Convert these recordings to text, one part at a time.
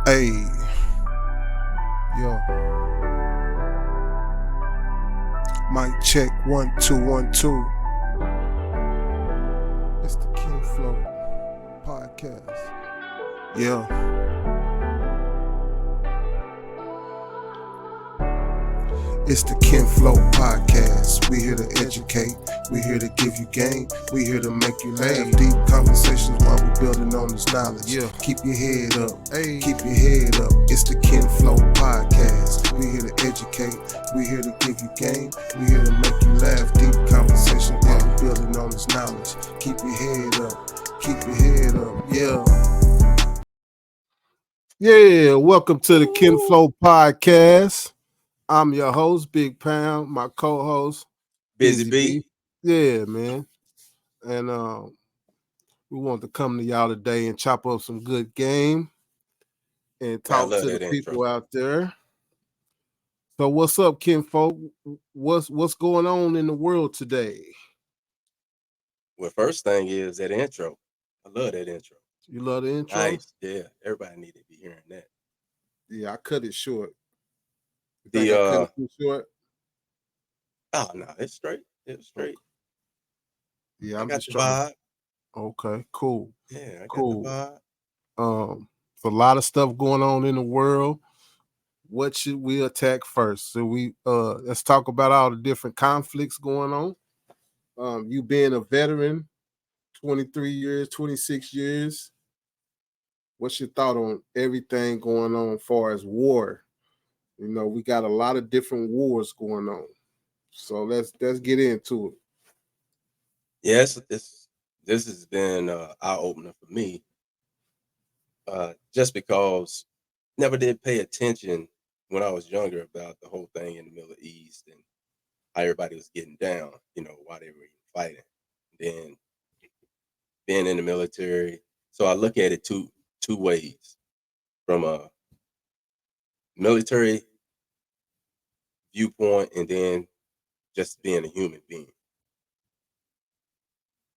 Hey, yo, mic check 1 2 1 2. It's the Kinflow Podcast. Yeah, it's the Kinflow Podcast. We here to educate, we here to give you game, we here to make you laugh. Deep conversations while we building on this knowledge. Yeah, keep your head up, keep your head up. It's the Kinflow Podcast. We here to educate, we here to give you game, we here to make you laugh. Deep conversations while we building on this knowledge. Keep your head up, keep your head up. Yeah. Yeah, welcome to the Kinflow Podcast. I'm your host, Big Pound, my co-host, Busy B. Yeah, man. And we want to come to y'all today and chop up some good game and Man, I talk love to the that intro. people out there. So what's up, Kinfolk? What's going on in the world today? Well, first thing is that intro. I love that intro. You love the intro? Nice. Yeah, everybody need to be hearing that. Yeah, I cut it short. You The think I cut it too short? Oh no, it's straight. It's straight. Yeah, I I'm got just the trying vibe. to. Okay, cool. Yeah, I got Cool. the vibe. A lot of stuff going on in the world. What should we attack first? So let's talk about all the different conflicts going on. You being a veteran, 23 years, 26 years. What's your thought on everything going on as far as war? You know, we got a lot of different wars going on. So let's get into it. Yes, this has been eye opener for me. Just because never did pay attention when I was younger about the whole thing in the Middle East and how everybody was getting down, while they were fighting. Then being in the military. So I look at it two ways. From a military viewpoint and then just being a human being.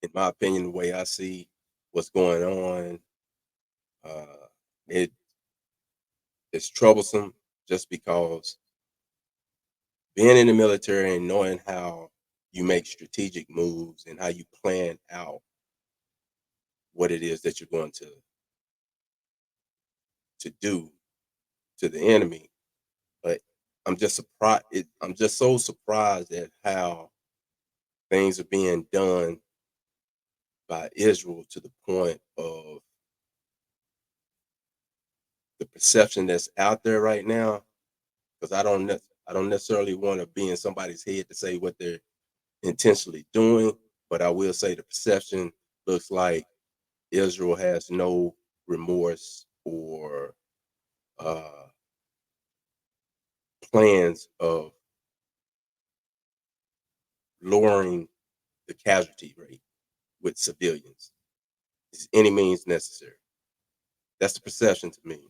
In my opinion, the way I see what's going on, uh, it's troublesome just because being in the military and knowing how you make strategic moves and how you plan out what it is that you're going to do to the enemy. But I'm just surprised. I'm just so surprised at how things are being done by Israel to the point of the perception that's out there right now. Because I don't necessarily want to be in somebody's head to say what they're intentionally doing, but I will say the perception looks like Israel has no remorse or uh, plans of lowering the casualty rate with civilians. Any means necessary. That's the perception to me.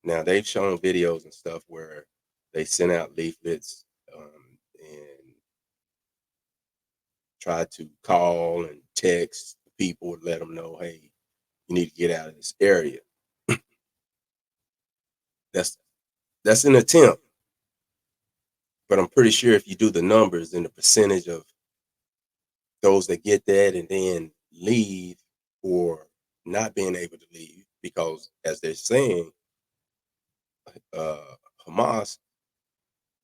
Now they've shown videos and stuff where they sent out leaflets and try to call and text people to let them know, hey, you need to get out of this area. That's an attempt, but I'm pretty sure if you do the numbers and the percentage of those that get that and then leave or not being able to leave, because as they're saying, uh, Hamas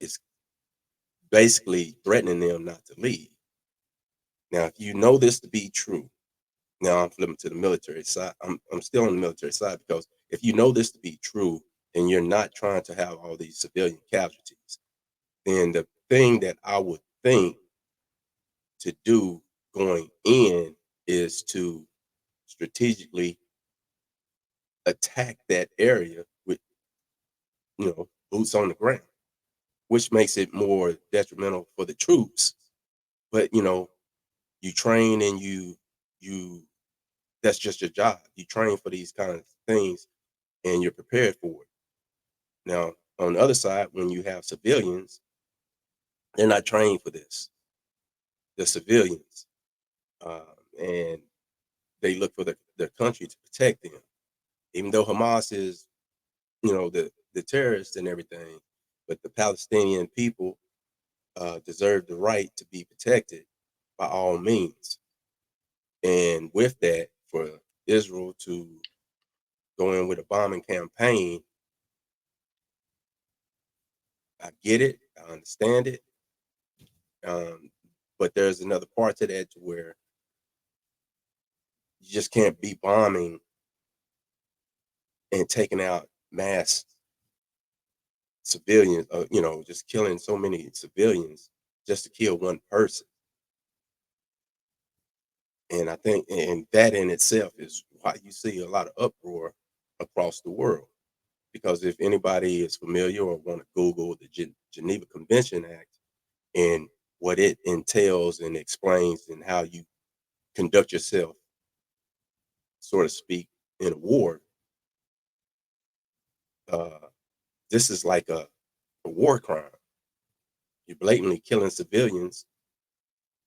is basically threatening them not to leave. Now, if you know this to be true, now I'm flipping to the military side. I'm still on the military side because if you know this to be true and you're not trying to have all these civilian casualties, then the thing that I would think to do going in is to strategically attack that area with boots on the ground, which makes it more detrimental for the troops. But you train and you that's just your job. You train for these kind of things and you're prepared for it. Now, on the other side, when you have civilians, they're not trained for this. The civilians, and they look for their country to protect them. even though Hamas is, the terrorists and everything, but the Palestinian people deserve the right to be protected by all means. And with that, for Israel to go in with a bombing campaign, I get it, I understand it, but there's another part to that to where you just can't be bombing and taking out mass civilians, just killing so many civilians just to kill one person. And I think, and that in itself is why you see a lot of uproar across the world. Because if anybody is familiar or want to Google the Geneva Convention Act and what it entails and explains and how you conduct yourself, so to speak, in a war, uh, this is like a war crime. You're blatantly killing civilians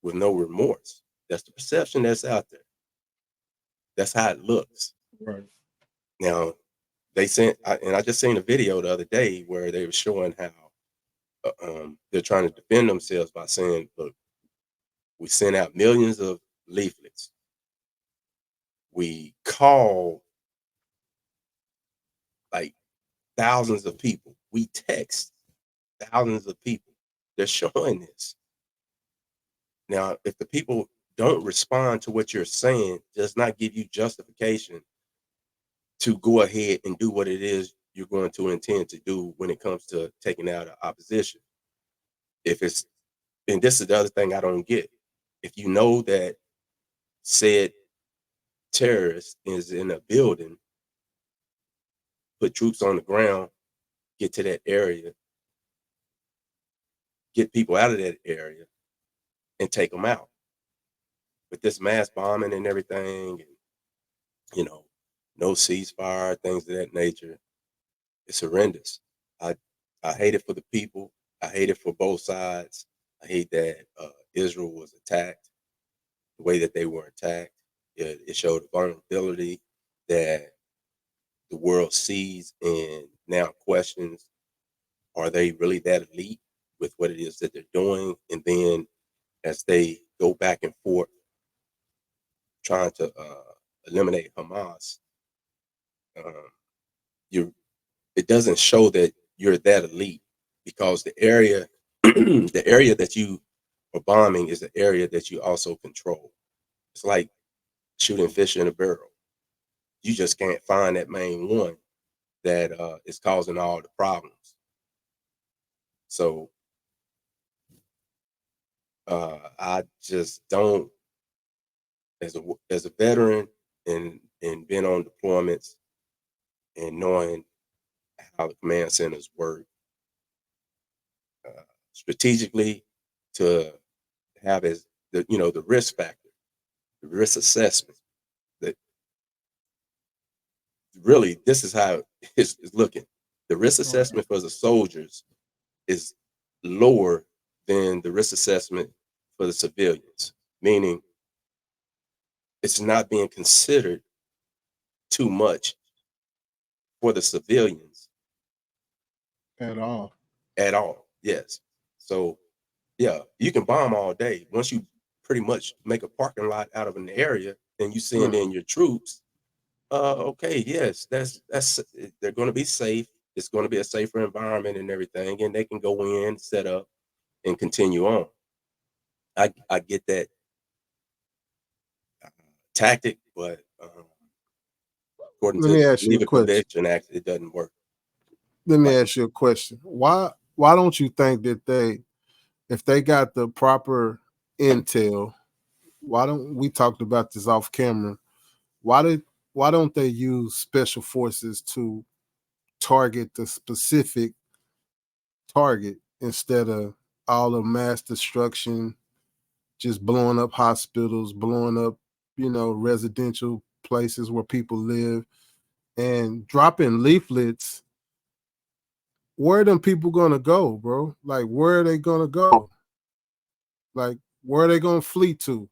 with no remorse. That's the perception that's out there. That's how it looks. Right. Now, I just seen a video the other day where they were showing how they're trying to defend themselves by saying, look, we sent out millions of leaflets. We call like thousands of people. We text thousands of people. They're showing this. Now, if the people don't respond to what you're saying, does not give you justification to go ahead and do what it is you're going to intend to do when it comes to taking out an opposition. If it's, and this is the other thing I don't get. If you know that said terrorist is in a building, put troops on the ground, get to that area, get people out of that area, and take them out. With this mass bombing and everything, and no ceasefire, things of that nature, it's horrendous. I I hate it for the people. I hate it for both sides. I hate that Israel was attacked the way that they were attacked. It showed a vulnerability that the world sees and now questions: are they really that elite with what it is that they're doing? And then as they go back and forth trying to eliminate Hamas, um, you it doesn't show that you're that elite, because the area the area that you are bombing is the area that you also control. It's like shooting fish in a barrel. You just can't find that main one that is causing all the problems. So I just don't, as a veteran and been on deployments and knowing how the command centers work strategically, to have as the risk factor, the risk assessment. That really, this is how it's looking. The risk Right. assessment for the soldiers is lower than the risk assessment for the civilians, meaning it's not being considered too much for the civilians At all. at all. Yes. So, yeah, you can bomb all day. Once you pretty much make a parking lot out of an area and you send Mm. in your troops, okay, yes, that's they're going to be safe. It's going to be a safer environment and everything, and they can go in, set up, and continue on. I get that uh, tactic, but according Let to me the ask you a Geneva question. Convention Act, it doesn't work. Let me Like, ask you a question. Why don't you think that if they got the proper intel, why don't we talked about this off camera? Why did why don't they use special forces to target the specific target instead of all the mass destruction, just blowing up hospitals, blowing up, residential places where people live, and dropping leaflets? Where are them people gonna go, bro? Like, where are they gonna go? Like, where are they gonna flee to?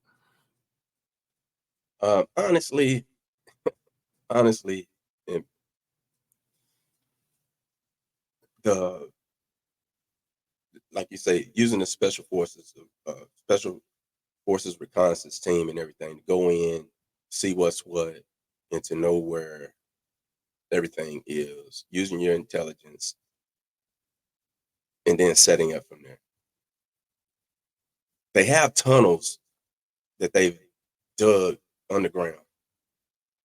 honestly, honestly, and the like you say, using the special forces reconnaissance team and everything to go in, see what's what, and to know where everything is, using your intelligence, and then setting up from there. They have tunnels that they've dug underground.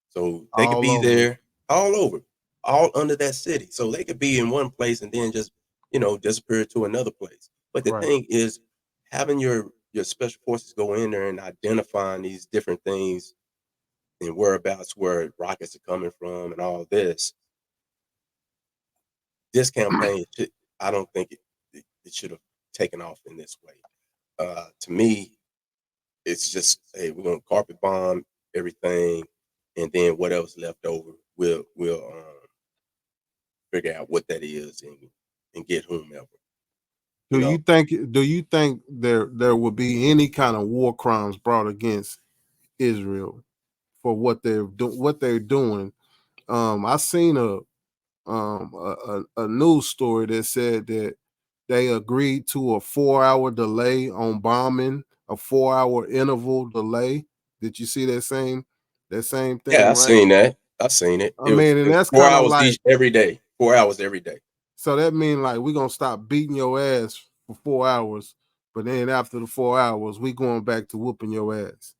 So they could all be over. there all over, all under that city. So they could be in one place and then just, disappear to another place. But the Right. thing is, having your special forces go in there and identifying these different things and whereabouts where rockets are coming from and all this, this campaign should, I don't think it should have taken off in this way. To me, it's just, hey, we're gonna carpet bomb everything, and then whatever's left over, we'll figure out what that is and get whomever. You know, Do you think there will be any kind of war crimes brought against Israel for what they're doing? I seen a news story that said that they agreed to a 4 hour delay on bombing, a 4 hour interval delay. Did you see that same yeah, thing, I right? seen that. I seen it. I It was mean, it and was that's four kind of hours like, each every day. 4 hours every day. so that means like we're gonna stop beating your ass for 4 hours, but then after the 4 hours, we going back to whooping your ass.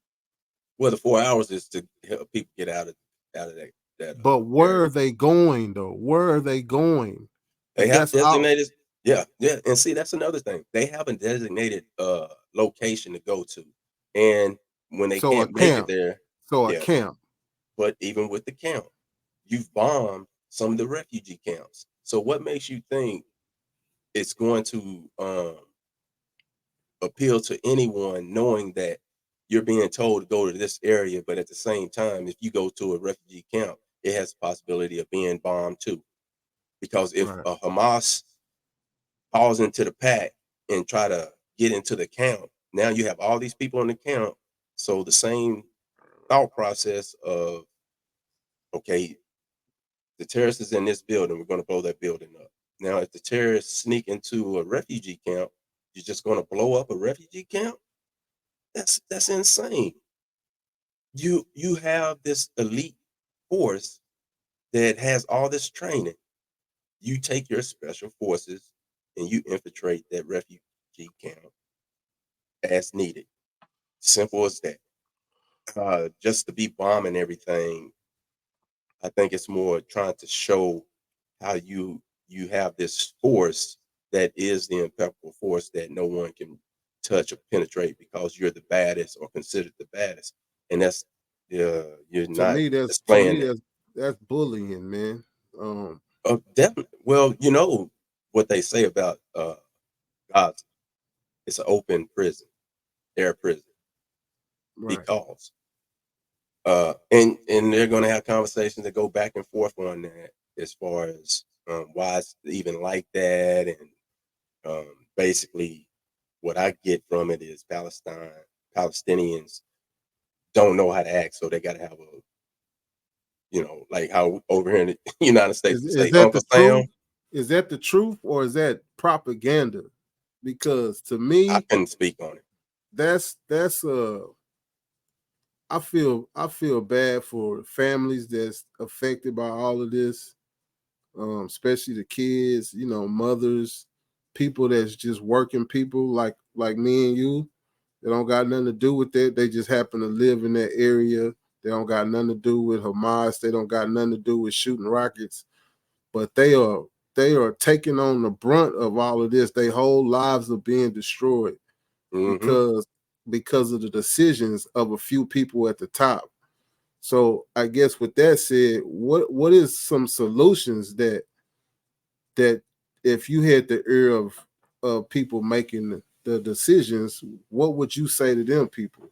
Well, the 4 hours is to help people get out of that But where area. are they going though? Where are they going? They If have that's out, designated. Yeah, yeah, and see that's another thing. They have a designated location to go to, and when they so a can't make it camp, there, so a yeah. camp. But even with the camp, you've bombed some of the refugee camps. So what makes you think it's going to appeal to anyone, knowing that you're being told to go to this area, but at the same time, if you go to a refugee camp, it has the possibility of being bombed too. Because if Right. a Hamas falls into the pack and try to get into the camp, now you have all these people in the camp. So the same thought process of, okay, the terrorist is in this building, we're going to blow that building up. Now, if the terrorists sneak into a refugee camp, you're just going to blow up a refugee camp? That's insane. You have this elite force that has all this training. You take your special forces and you infiltrate that refugee camp as needed. Simple as that. Just to be bombing everything, I think it's more trying to show how you have this force that is the impeccable force that no one can touch or penetrate because you're the baddest or considered the baddest, and that's you're not To displaying me that. that's bullying, man. Um, Definitely. Well, you know what they say about Gaza. It's an open prison, air prison, right. because and they're going to have conversations that go back and forth on that as far as why it's even like that, and basically what I get from it is Palestinians don't know how to act, so they got to have a, like how over here in the United States we Is say that Uncle the Sam. truth? Is that the truth or is that propaganda? Because to I me, couldn't speak on it. that's I feel bad for families that's affected by all of this, especially the kids, mothers, people that's just working people like me and you. They don't got nothing to do with it. They just happen to live in that area. They don't got nothing to do with Hamas. They don't got nothing to do with shooting rockets. But they are taking on the brunt of all of this. Their whole lives are being destroyed Hmm. because because of the decisions of a few people at the top. So I guess with that said, what is some solutions that if you had the ear of people making the decisions, what would you say to them people?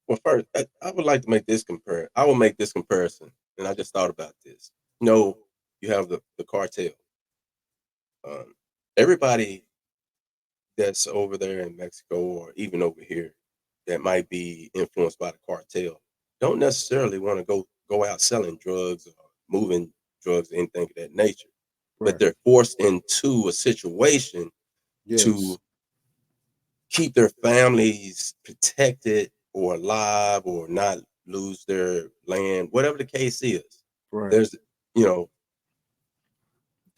Well, first, I would like to make this compare. I will make this comparison, and I just thought about this. You have the cartel. Um, Everybody that's over there in Mexico or even over here that might be influenced by the cartel don't necessarily want to go out selling drugs or moving drugs or anything of that nature. but Right. they're forced into a situation Yes. to keep their families protected or alive or not lose their land, whatever the case is. Right. There's, you know,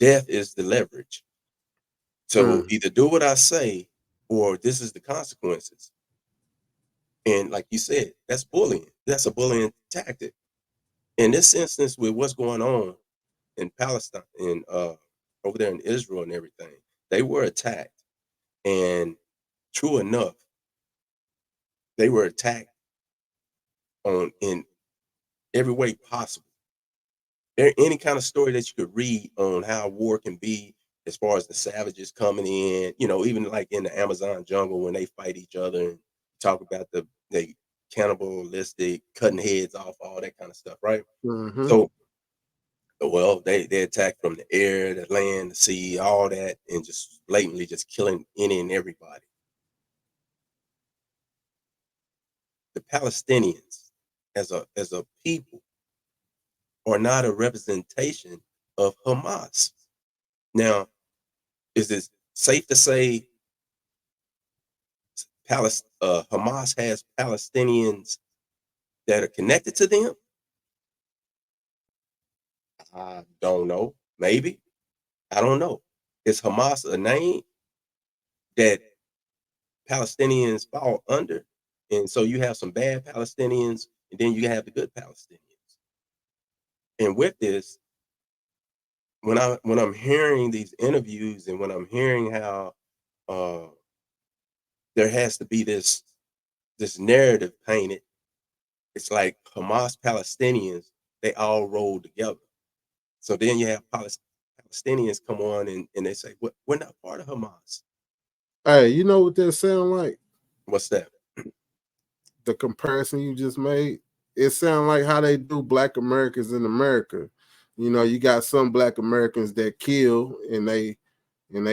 death is the leverage. So Mm. either do what I say or this is the consequences. And like you said, that's bullying. That's a bullying tactic. In this instance, with what's going on in Palestine and over there in Israel and everything, they were attacked. And true enough, they were attacked on in every way possible. There any kind of story that you could read on how war can be as far as the savages coming in, even like in the Amazon jungle when they fight each other and talk about the cannibalistic cutting heads off, all that kind of stuff, right? Mm-hmm. So well, they attack from the air, the land, the sea, all that, and just blatantly just killing any and everybody. The Palestinians as a people are not a representation of Hamas. Now, is it safe to say Hamas has Palestinians that are connected to them? I don't know. Maybe. I don't know. Is Hamas a name that Palestinians fall under? And so you have some bad Palestinians, and then you have the good Palestinians. And with this, when I'm hearing these interviews and when I'm hearing how uh, there has to be this narrative painted, it's like Hamas Palestinians, they all roll together. So then you have Palestinians come on and they say, we're not part of Hamas. Hey, you know what that sound like? What's that? The comparison you just made. It sounds like how they do Black Americans in America. You know, you got some Black Americans that kill and they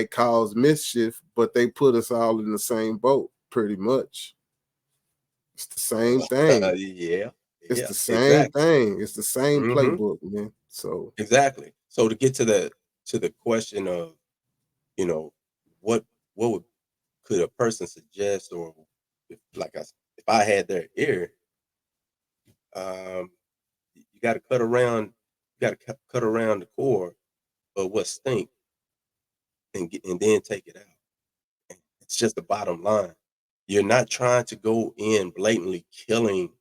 cause mischief, but they put us all in the same boat, pretty much. It's the same thing. Yeah, It's yeah, the same exactly. thing. It's the same Hmm. playbook, man. So Exactly. So to get to the question of, you know, what what would could a person suggest, or if I had their ear, um, you got to cut around, cut around the core of what stink and then take it out. It's just the bottom line. You're not trying to go in blatantly killing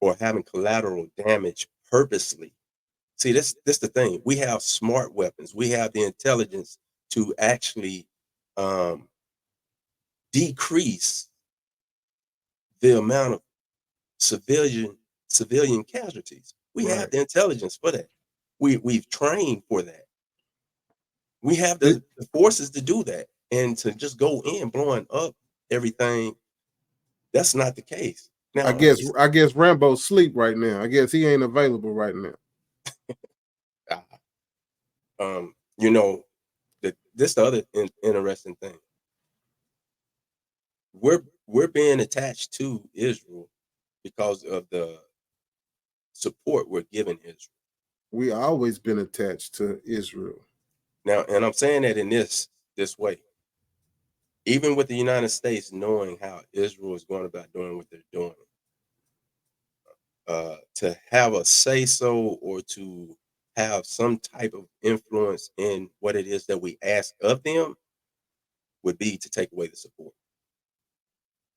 or having collateral damage purposely. See, this the thing. We have smart weapons. We have the intelligence to actually um, decrease the amount of civilian civilian casualties. We have right. the intelligence for that. We've trained for that. We have It, the forces to do that, and to just go in blowing up everything. That's not the case. I Now, guess I guess Rambo's sleep right now. I guess he ain't available right now. uh, you know, this the other interesting thing. We're being attached to Israel because of the support we're giving Israel. We always been attached to Israel. Now, and I'm saying that in this way, even with the United States knowing how Israel is going about doing what they're doing, to have a say so or to have some type of influence in what it is that we ask of them would be to take away the support.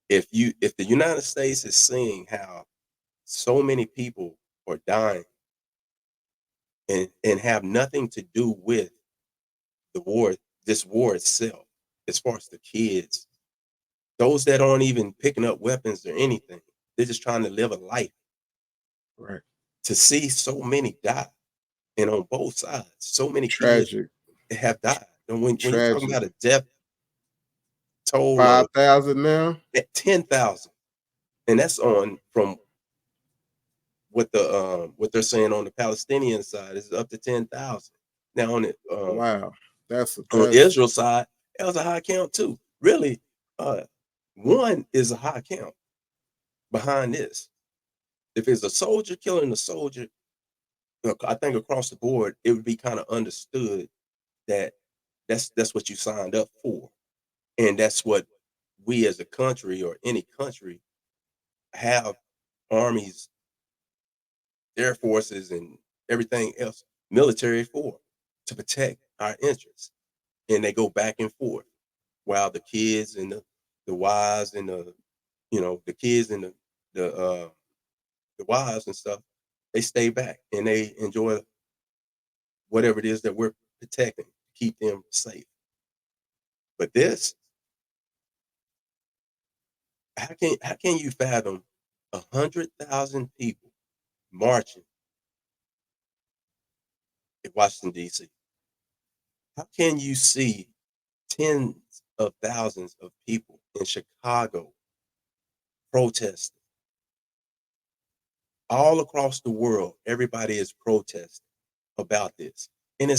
If the United States is seeing how so many people are dying and have nothing to do with the war, this war itself, as far as the kids, those that aren't even picking up weapons or anything, they're just trying to live a life. Right. To see so many die, and on both sides, so many kids Tragic. have died. And when you're talking Tragic. about a death toll of 5,000 now. 10,000, and that's on from what they're saying on the Palestinian side is up to 10,000. Now Wow. on That's Israel side, that was a high count too. Really, uh, one is a high count behind this. If it's a soldier killing a soldier, I think across the board it would be kind of understood that that's what you signed up for, and that's what we as a country or any country have armies, air forces, and everything else, military for, to protect our interests. And they go back and forth while the kids and the wives and the kids and the wives and stuff, they stay back and they enjoy whatever it is that we're protecting, keep them safe. But this, how can you fathom 100,000 people marching in Washington D.C.? How can you see tens of thousands of people in Chicago protesting? All across the world, everybody is protesting about this. And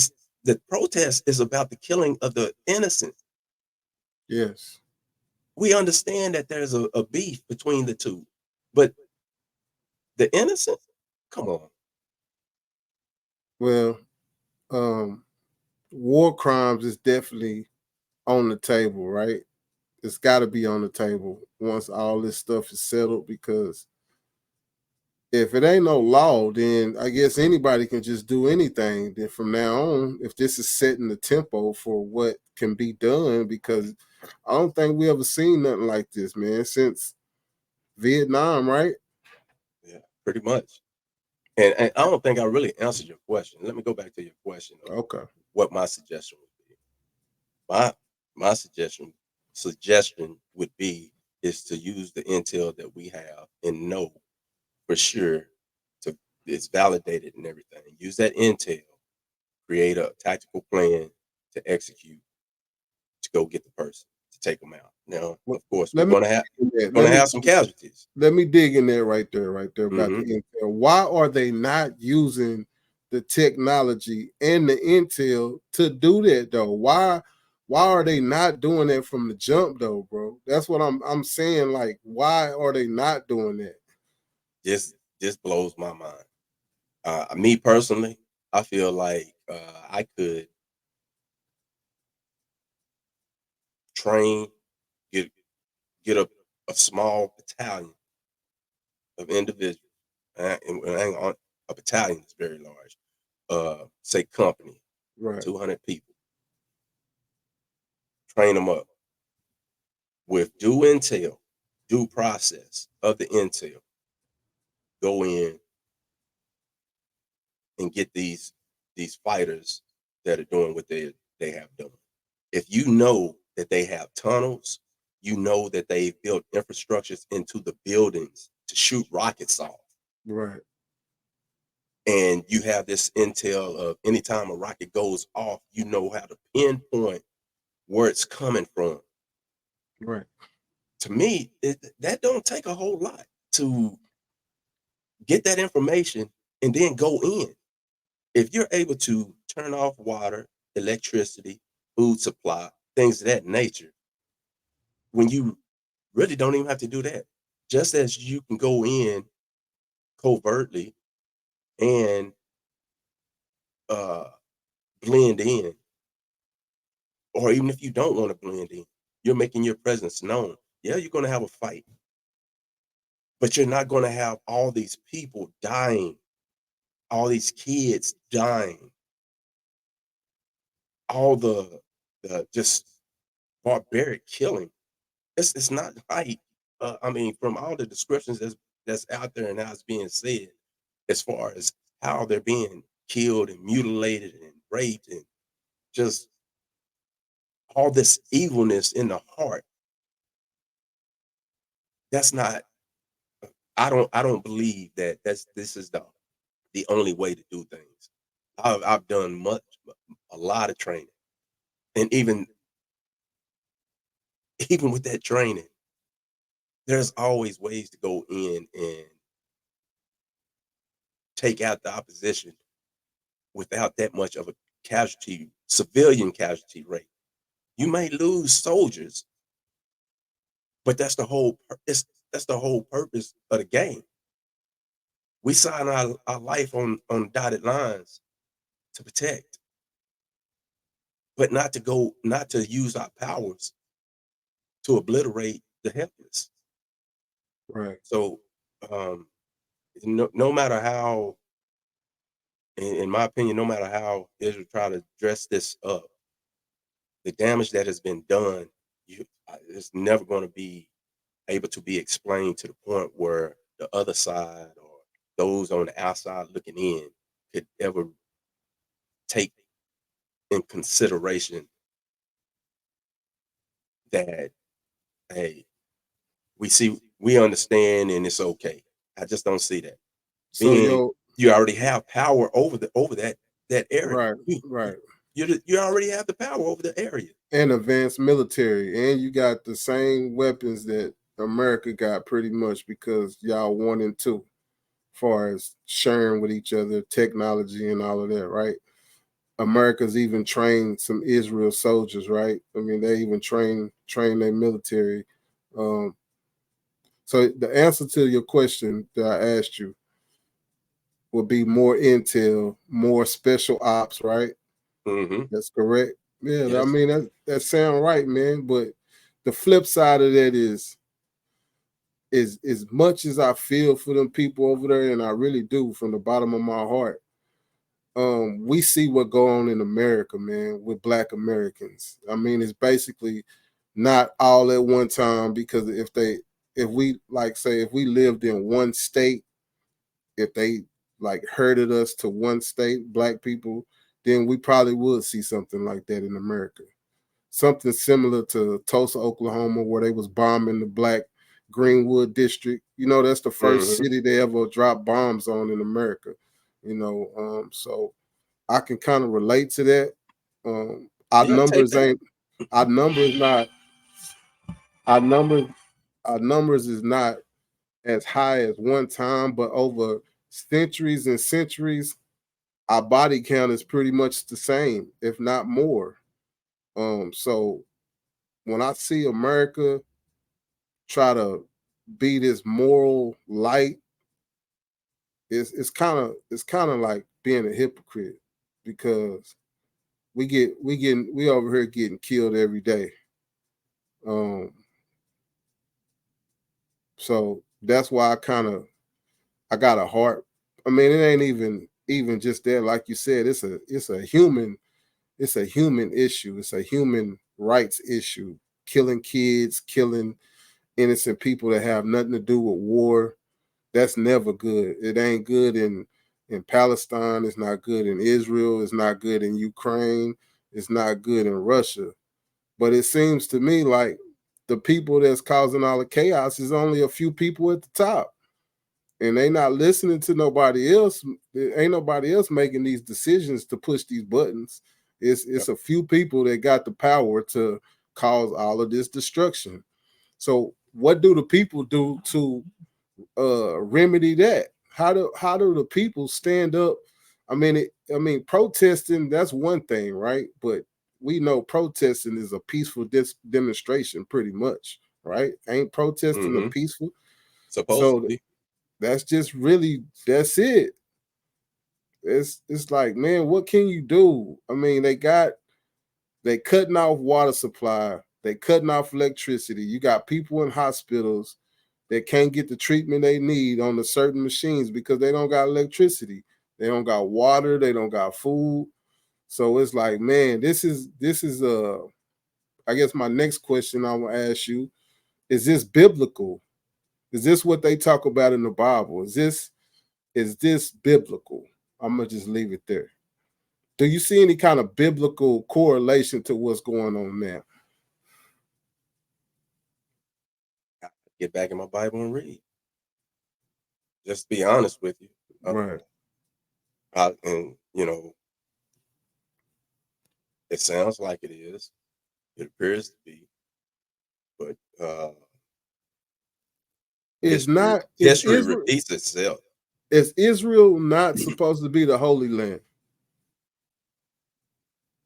the protest is about the killing of the innocent. Yes. We understand that there's a beef between the two, but the innocent, come on. Well, um, war crimes is definitely on the table, right? It's got to be on the table once all this stuff is settled, because if it ain't no law, then I guess anybody can just do anything. Then from now on, if this is setting the tempo for what can be done, because I don't think we ever seen nothing like this, man, since Vietnam, right? Yeah, pretty much. And I don't think I really answered your question. Let me go back to your question of Okay. what my suggestion would be. My suggestion would be is to use the intel that we have and know for sure to it's validated and everything. Use that intel, create a tactical plan to execute to go get the person to take them out. Now, Well, of course, we're let me gonna have dig in there. gonna have some casualties. Let me dig in there right there about the Hmm. intel. Why are they not using the technology and the intel to do that though? Why are they not doing that from the jump though, bro? That's what I'm saying. Like, why are they not doing that? This blows my mind. Me personally, I feel like I could train, get get a small battalion of individuals, and hang on, a battalion is very large. Say company, Right, 200 people, train them up with due intel, due process of the intel. Go in and get these fighters that are doing what they have done. If you know that they have tunnels, you know that they've built infrastructures into the buildings to shoot rockets off. right, And you have this intel of anytime a rocket goes off, you know how to pinpoint where it's coming from. right, To me, that don't take a whole lot to get that information and then go in. If you're able to turn off water, electricity, food supply, things of that nature, when you really don't even have to do that, just as you can go in covertly and uh, blend in, or even if you don't want to blend in, you're making your presence known. Yeah, you're going to have a fight, but you're not going to have all these people dying, all these kids dying, all the just barbaric killing. It's not like I mean, from all the descriptions that's out there and how it's being said, as far as how they're being killed and mutilated and raped and just all this evilness in the heart. That's not. I don't believe that this is the only way to do things. I've done a lot of training, and even with that training, there's always ways to go in and take out the opposition without that much of a civilian casualty rate. You may lose soldiers, but that's the whole purpose of the game. We sign our life on dotted lines to protect. but not to use our powers to obliterate the helpless. Right. So, um, no matter how, in my opinion, no matter how Israel try to dress this up, the damage that has been done, it's never going to be able to be explained to the point where the other side or those on the outside looking in could ever take in consideration that, hey, we understand and it's okay. I just don't see that. So Being yo, you already have power over that area. right, You you right. you already have the power over the area. And advanced military, and you got the same weapons that America got pretty much because y'all 1 and 2, far as sharing with each other technology and all of that, right? America's even trained some Israel soldiers, right? I mean, they even train their military. Um, so the answer to your question that I asked you would be more intel, more special ops, right? Mm-hmm. That's correct. Yeah, I Yes. mean that sound right, man. But the flip side of that is as much as I feel for them people over there, and I really do from the bottom of my heart. We see what go on in America, man, with Black Americans. I mean, it's basically not all at one time because if we like say if we lived in one state, if they like herded us to one state, Black people, then we probably would see something like that in America. Something similar to Tulsa, Oklahoma, where they was bombing the Black Greenwood district. You know, that's the first Mm-hmm. city they ever dropped bombs on in America. So I can kind of relate to that. Our Yeah, I take numbers that. ain't our numbers not our numbers our numbers is not as high as one time, but over centuries and centuries, our body count is pretty much the same, if not more. So when I see America try to be this moral light, it's kind of like being a hypocrite because we over here getting killed every day. Um, so that's why I got a heart. I mean, it ain't even just that. Like you said, it's a human issue. It's a human rights issue. Killing kids, killing innocent people that have nothing to do with war. That's never good. It ain't good in Palestine. It's not good in Israel. It's not good in Ukraine. It's not good in Russia. But it seems to me like the people that's causing all the chaos is only a few people at the top, and they not listening to nobody else. There ain't nobody else making these decisions to push these buttons. Yeah. It's a few people that got the power to cause all of this destruction. So what do the people do to remedy that? How do the people stand up? I mean, protesting, that's one thing, right? But we know protesting is a peaceful demonstration, pretty much, right? Ain't protesting a Mm-hmm. peaceful? Supposed to So be. that's just really that's it. It's like, man, what can you do? I mean, they cutting off water supply, they cutting off electricity. You got people in hospitals that can't get the treatment they need on the certain machines because they don't got electricity, they don't got water, they don't got food. So it's like, man, this is I guess my next question I will ask you, is this biblical? Is this what they talk about in the Bible? Is this biblical? I'm gonna just leave it there. Do you see any kind of biblical correlation to what's going on now? Get back in my Bible and read. Just to be honest with you. Right. And it sounds like it is. It appears to be, but Is history not is history Israel repeats itself. is Israel not supposed to be the Holy Land?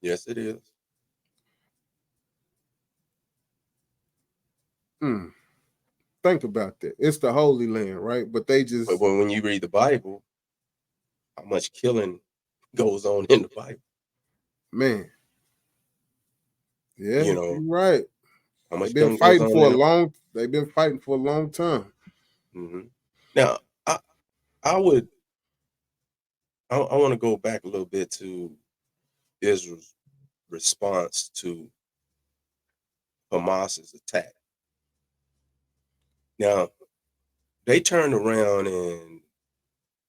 Yes, it is. Hmm. Think about that. It's the Holy Land, right? But they But just, when you read the Bible, how much killing goes on in the Bible? man. Yeah, You know, you're right. how They've much been killing goes fighting on for in a the. long. They've been fighting for a long time. Now, I would I want to go back a little bit to Israel's response to Hamas's attack. Now, they turned around and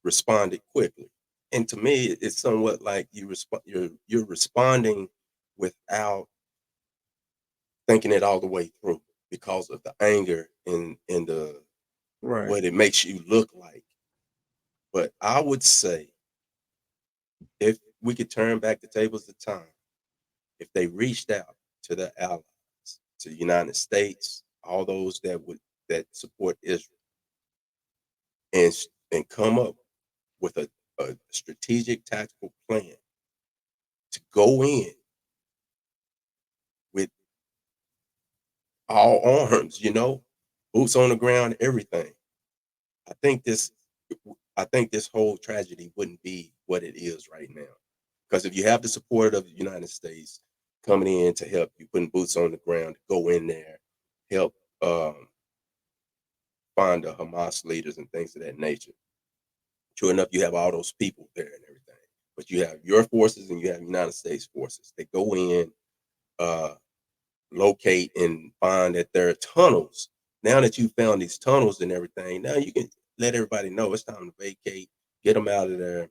responded quickly. And to me, it's somewhat like you're responding without thinking it all the way through because of the anger and the Right. what it makes you look like. But I would say if we could turn back the tables of time, if they reached out to their allies, to the United States, all those that support Israel, and and come up with a strategic tactical plan to go in with all arms, boots on the ground, everything. I think this I think this whole tragedy wouldn't be what it is right now. Because if you have the support of the United States coming in to help you, putting boots on the ground, go in there, help find the Hamas leaders and things of that nature. True enough, you have all those people there and everything, but you have your forces and you have United States forces. They go in, uh, locate and find that there are tunnels. Now that you found these tunnels and everything, now you can let everybody know it's time to vacate, get them out of there,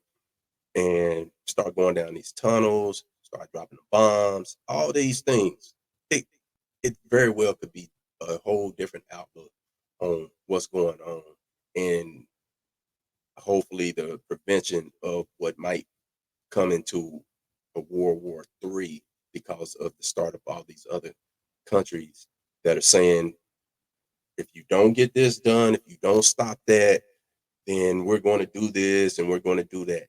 and start going down these tunnels, start dropping the bombs, all these things. It, it very well could be a whole different outlook on what's going on. And hopefully the prevention of what might come into a World War III because of the start of all these other countries that are saying, if you don't get this done, if you don't stop that, then we're going to do this and we're going to do that.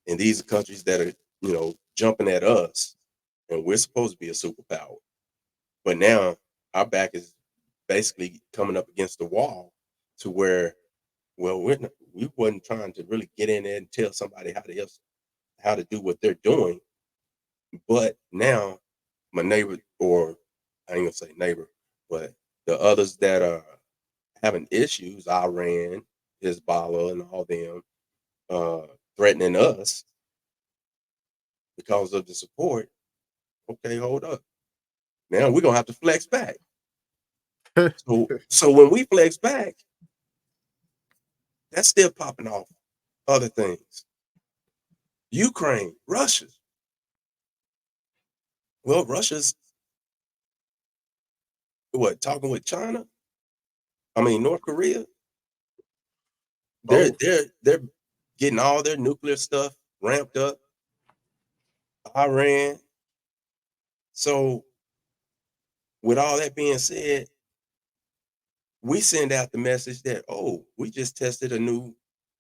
And these are countries that are, jumping at us, and we're supposed to be a superpower. But now our back is basically coming up against the wall to where, well, we wasn't trying to really get in there and tell somebody how to do what they're doing. But now my neighbor, or I ain't gonna say neighbor, but the others that are having issues, Iran, Hezbollah, and all them, uh, threatening us because of the support. Okay, hold up. Now we're gonna have to flex back. So when we flex back, that's still popping off other things. Ukraine, Russia. Well, Russia's what talking with China? I mean North Korea. They're Both. they're they're getting all their nuclear stuff ramped up. Iran. So with all that being said, we send out the message that, oh, we just tested a new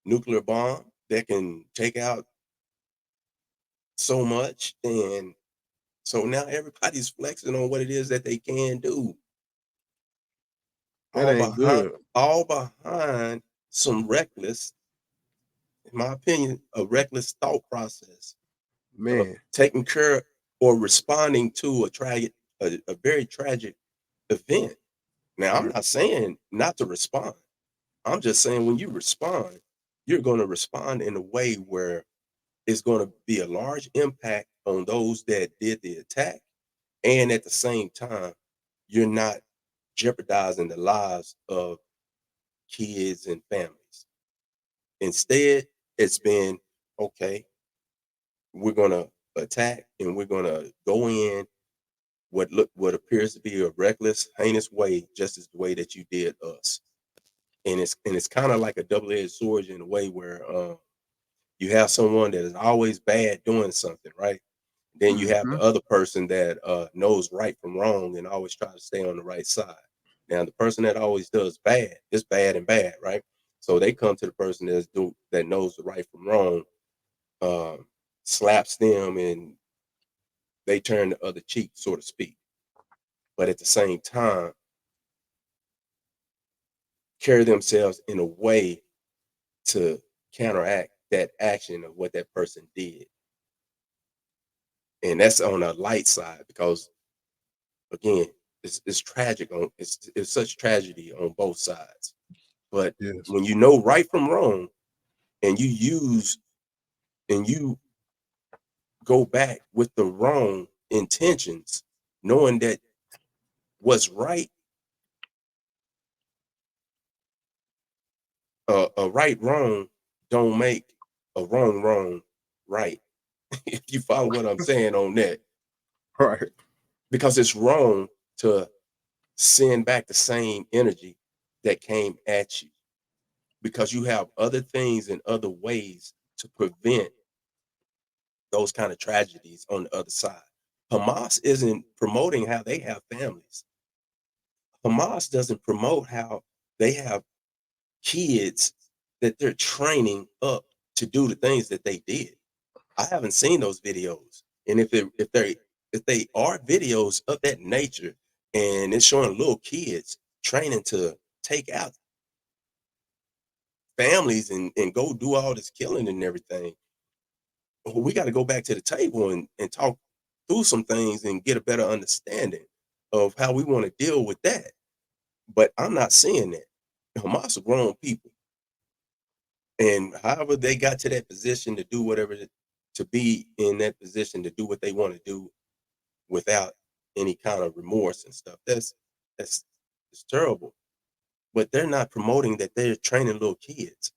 nuclear bomb that can take out so much. And so now everybody's flexing on what it is that they can do. That All ain't behind good, all behind some reckless, in my opinion, a reckless thought process of man. taking care or responding to a very tragic event. Now, I'm Right. not saying not to respond. I'm just saying when you respond, you're going to respond in a way where it's going to be a large impact on those that did the attack. And at the same time, you're not jeopardizing the lives of kids and families. Instead, it's been okay, we're going to attack and we're going to go in what appears to be a reckless, heinous way, just as the way that you did us. And it's kind of like a double-edged sword in a way where you have someone that is always bad doing something, right? Then you have the Hmm. other person that knows right from wrong and always try to stay on the right side. Now, the person that always does bad is bad and bad, right? So they come to the person that knows the right from wrong, um, slaps them, and they turn the other cheek, so to speak. But at the same time, carry themselves in a way to counteract that action of what that person did. And that's on a light side because again, it's tragic on it's such tragedy on both sides. But Yes. when you know right from wrong, and you use and you go back with the wrong intentions, knowing that what's right, a right wrong don't make a wrong right. If you follow what I'm saying on that, Right. because it's wrong to send back the same energy that came at you, because you have other things and other ways to prevent those kind of tragedies on the other side. Hamas isn't promoting how they have families. Hamas doesn't promote how they have kids that they're training up to do the things that they did. I haven't seen those videos. And if they are videos of that nature and it's showing little kids training to take out families and go do all this killing and everything, we got to go back to the table and talk through some things and get a better understanding of how we want to deal with that. But I'm not seeing that. Hamas are grown people. And however they got to that position to do whatever, to be in that position to do what they want to do without any kind of remorse and stuff. That's it's terrible. But they're not promoting that they're training little kids.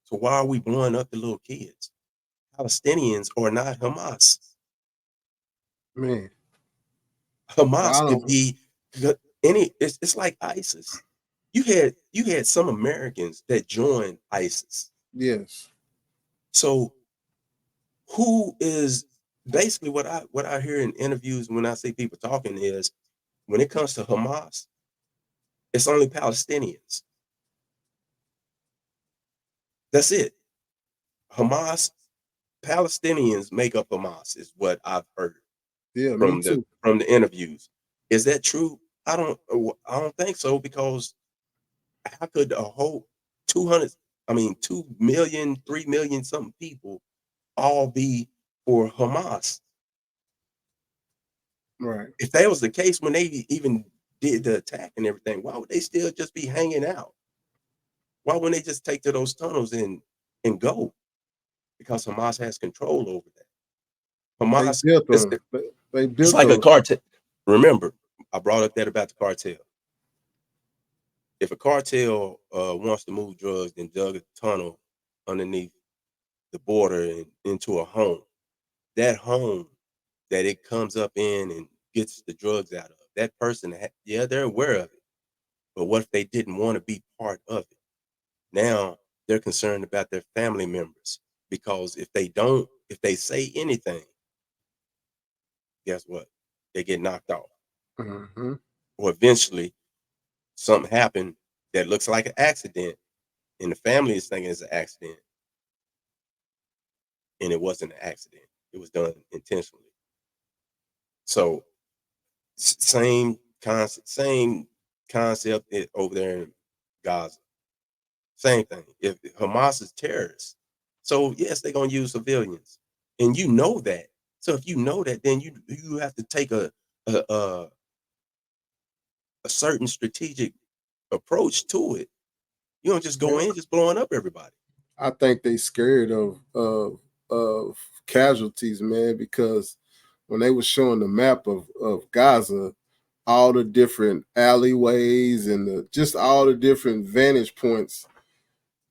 So why are we blowing up the little kids? Palestinians are not Hamas. Man. I Hamas could don't. be any. It's like ISIS. You had some Americans that joined ISIS. Yes. So who is basically what I hear in interviews when I see people talking is when it comes to Hamas, it's only Palestinians. That's it. Hamas, Palestinians make up Hamas is what I've heard Yeah, me too. from the interviews. Is that true? I don't think so, because how could a whole 200, I mean 2 million, 3 million something people all be for Hamas? Right. If that was the case when they even did the attack and everything, why would they still just be hanging out? Why wouldn't they just take to those tunnels and go? Because Hamas has control over that. They Hamas built is them. They it's built like a those. cartel. Remember, I brought up that about the cartel. If a cartel wants to move drugs, then dug a tunnel underneath the border and into a home, that home that it comes up in and gets the drugs out of, that person, yeah, they're aware of it. But what if they didn't want to be part of it? Now they're concerned about their family members, because if they say anything, guess what? They get knocked off. Mm-hmm. Or eventually something happened that looks like an accident, and the family is thinking it's an accident, and it wasn't an accident. It was done intentionally. So same concept over there in Gaza. Same thing. If Hamas is terrorists, so yes, they're gonna use civilians, and you know that. So if you know that, then you have to take a a, a certain strategic approach to it. You don't just go Yeah. in just blowing up everybody. I think they scared of casualties, man, because when they were showing the map of Gaza, all the different alleyways and just all the different vantage points,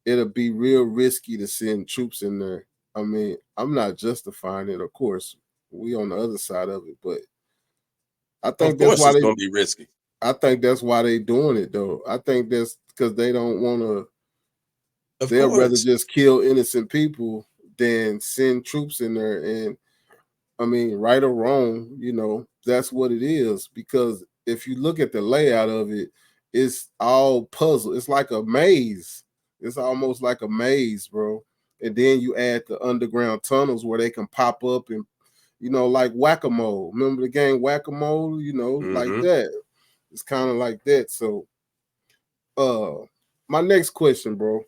it'll be real risky to send troops in there. I mean, I'm not justifying it, of course. We on the other side of it, but I Of think that's course, why it's they. gonna be risky. I think that's why they doing it though. I think that's because they don't want to. Of They'll rather course, just kill innocent people than send troops in there. And I mean, right or wrong, that's what it is. Because if you look at the layout of it, it's all puzzle. It's like a maze. It's almost like a maze, bro. And then you add the underground tunnels where they can pop up and, like whack-a-mole. Remember the game whack-a-mole? Like hmm that. It's kind of like that. So, uh, my next question, bro.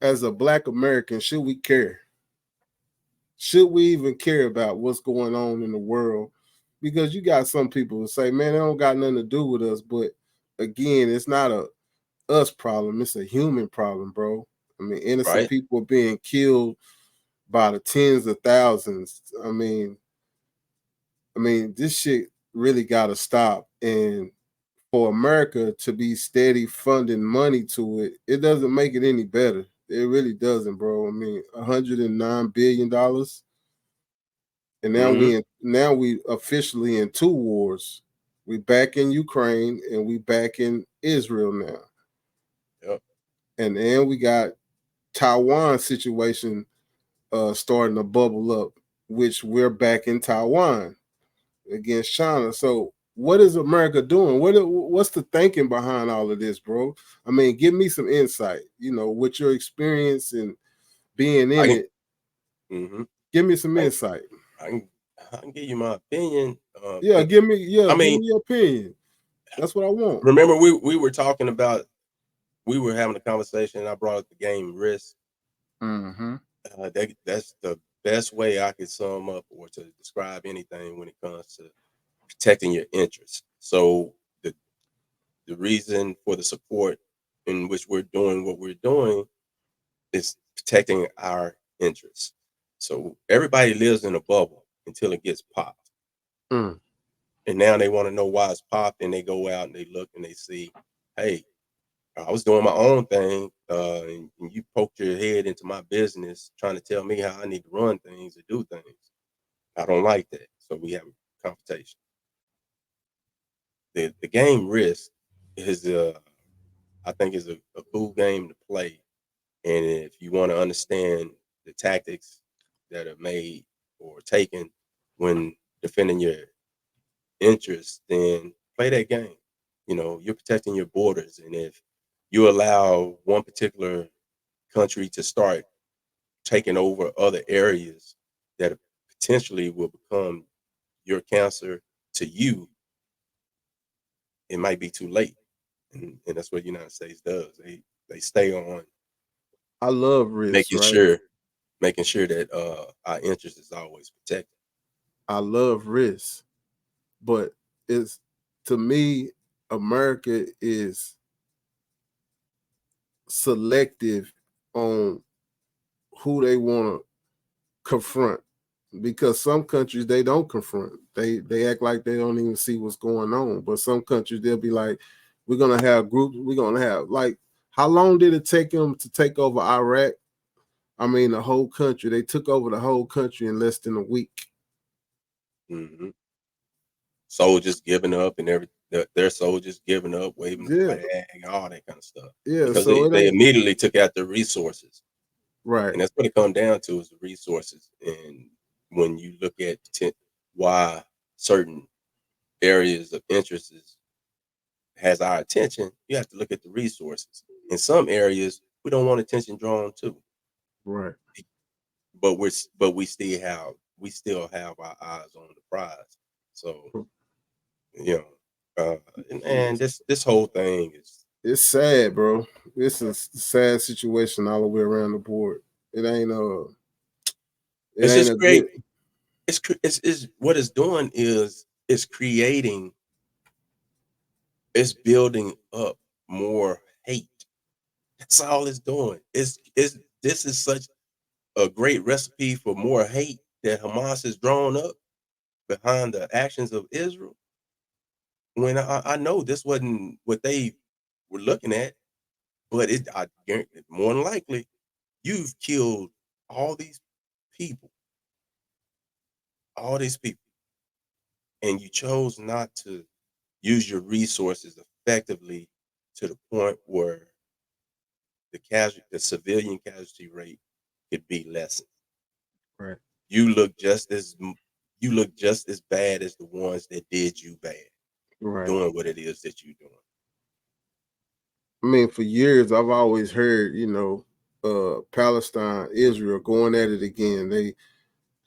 As a Black American, should we care? Should we even care about what's going on in the world? because you got some people who say, man, it don't got nothing to do with us. But again, it's not a us problem, it's a human problem, bro. I mean, innocent right? people are being killed by the tens of thousands. I mean, this shit really gotta stop. And for America to be steady funding money to it, it doesn't make it any better. It really doesn't, bro. I mean, $109 billion, and Mm-hmm. now we officially in two wars. We back in Ukraine and we back in Israel now, Yep. and then we got Taiwan situation starting to bubble up, which we're back in Taiwan against China. So what is America doing? What's the thinking behind all of this, bro? I mean, give me some insight. With your experience and being I in can. it, Mm-hmm. give me some I, insight. I can. I can give you my opinion. Yeah, But I give mean, me your opinion. That's what I want. remember we were talking about we were having a conversation. And I brought up the game risk. Mm-hmm. That's the best way I could sum up or to describe anything when it comes to protecting your interests. So the reason for the support in which we're doing what we're doing is protecting our interests. So everybody lives in a bubble until it gets popped. Mm. And now they want to know why it's popped, and they go out and they look and they see, hey, I was doing my own thing, and you poked your head into my business trying to tell me how I need to run things or do things. I don't like that. So we have a confrontation. The game risk is I think is a cool game to play. And if you want to understand the tactics that are made or taken when defending your interests, then play that game. You're protecting your borders. And if you allow one particular country to start taking over other areas that potentially will become your cancer to you, it might be too late. And that's what the United States does. They stay on I love risk, making right? sure making sure that our interest is always protected. I love risk, but it's to me, America is selective on who they want to confront, because some countries they don't confront. They act like they don't even see what's going on. But some countries they'll be like, we're gonna have groups. We're gonna have like, how long did it take them to take over Iraq? I mean, the whole country. They took over the whole country in less than a week. Hmm. Soldiers giving up and their soldiers giving up, waving the Yeah, flag, all that kind of stuff, yeah. because So they, it they ain't immediately took out the resources, right, and that's what it comes down to is the resources. And when you look at why certain areas of interest has our attention, you have to look at the resources. In some areas, we don't want attention drawn to, right. but we still have our eyes on the prize. So you and this whole thing is It's sad, bro. It's a sad situation all the way around the board. It ain't a it it's ain't just a great. good It's what it's doing is it's creating, it's building up more hate. That's all it's doing. It's This is such a great recipe for more hate that Hamas has drawn up behind the actions of Israel. When I know this wasn't what they were looking at, but I guarantee more than likely you've killed all these people, all these people, and you chose not to use your resources effectively to the point where the civilian casualty rate could be lessened. right, You look just as you look just as bad as the ones that did you bad, right. doing what it is that you're doing. I mean, for years I've always heard, Palestine, Israel going at it again.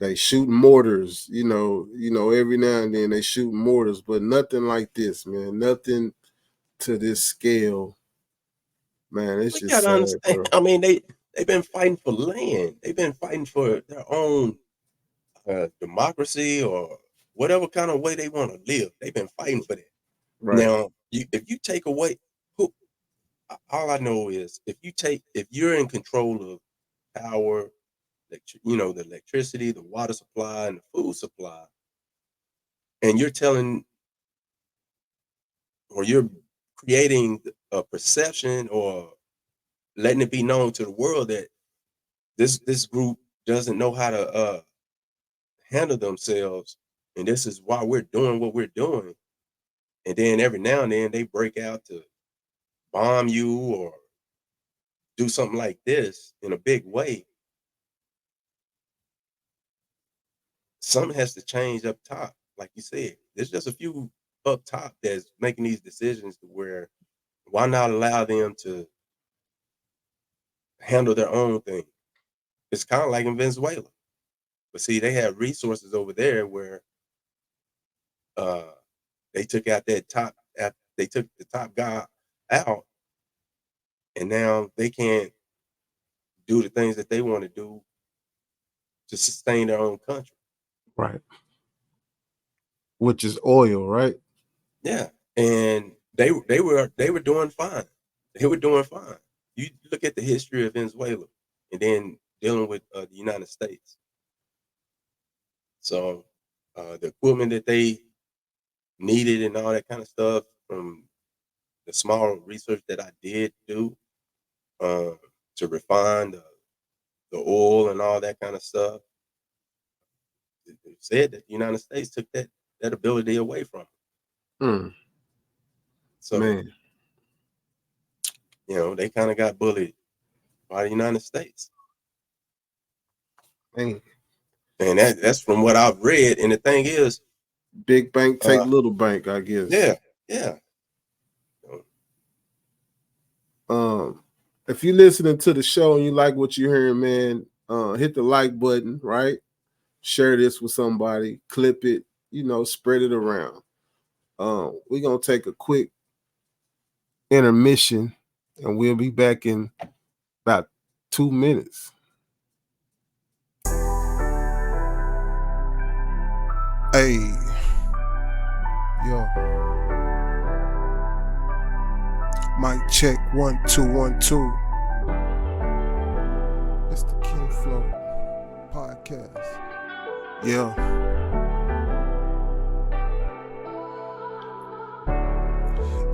They shoot mortars, every now and then they shoot mortars, but nothing like this, man. Nothing to this scale, man. It's We just gotta sad, understand. bro. I mean, they've been fighting for land. They've been fighting for their own democracy or whatever kind of way they want to live. They've been fighting for that. Right. Now, if you take away, all I know is if you're in control of power, the electricity, the water supply, and the food supply, and you're telling, or you're creating a perception or letting it be known to the world that this group doesn't know how to handle themselves, and this is why we're doing what we're doing. And then every now and then they break out to bomb you or do something like this in a big way. Something has to change up top. Like you said, there's just a few up top that's making these decisions to where why not allow them to handle their own thing? It's kind of like in Venezuela. But see, they have resources over there where they took out they took the top guy out, and now they can't do the things that they want to do to sustain their own country. Right. Which is oil, right? Yeah. And they were doing fine. They were doing fine. You look at the history of Venezuela and then dealing with the United States. So the equipment that they needed and all that kind of stuff, from the small research that I did do to refine the oil and all that kind of stuff, it said that the United States took that ability away from them. So, man, they kind of got bullied by the United States. Man. And that's from what I've read. And the thing is, big bank take little bank, I guess. Yeah. If you're listening to the show and you like what you're hearing, man, hit the like button, right? Share this with somebody, clip it, spread it around. We're gonna take a quick intermission and we'll be back in about 2 minutes. Hey, yo. Mic check 1 2 1 2. It's the Kinflow Podcast. Yeah.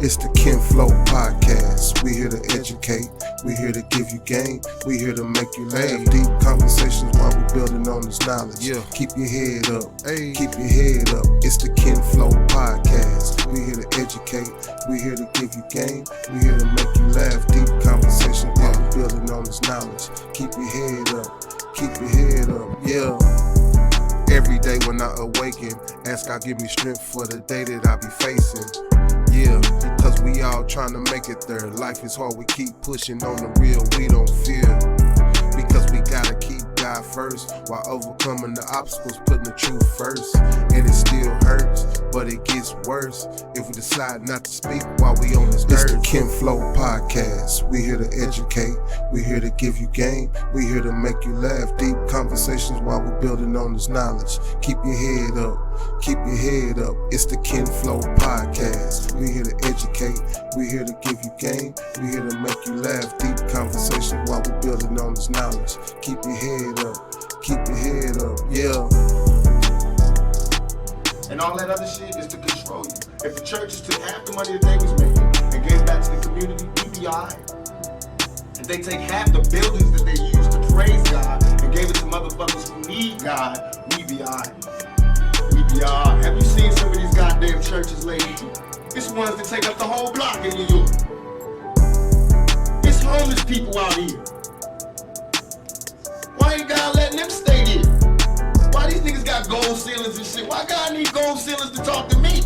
It's the Kinflow Podcast. We here to educate. We here to give you game. We here to make you laugh. Deep conversations while we building on this knowledge. Yeah. Keep your head up. Hey. Keep your head up. It's the Kinflow Podcast. We here to educate. We here to give you game. We here to make you laugh. Deep conversations while we building on this knowledge. Keep your head up. Keep your head up. Yeah. Every day when I awaken, ask God give me strength for the day that I be facing. Yeah, because we all trying to make it there. Life is hard, we keep pushing on the real, we don't fear. Because we gotta keep God first, while overcoming the obstacles, putting the truth first. And it still hurts, but it gets worse if we decide not to speak while we on this earth. It's the Kinflow Podcast. We here to educate, we here to give you game, we here to make you laugh. Deep conversations while we building on this knowledge. Keep your head up, keep your head up. It's the Kinflow Podcast. We here to educate, we here to give you game, we here to make you laugh. Deep conversations while we building on this knowledge. Keep your head up, keep your head up, yeah. And all that other shit is to control you. If the churches took half the money that they was making and gave back to the community, we'd be alright. If they take half the buildings that they use to praise God and gave it to motherfuckers who need God, we'd be alright. We'd be alright. Have you seen some of these goddamn churches lately? It's ones that take up the whole block in New York. It's homeless people out here. Why ain't God letting them stay there? Why these niggas got gold ceilings and shit? Why God need gold ceilings to talk to me?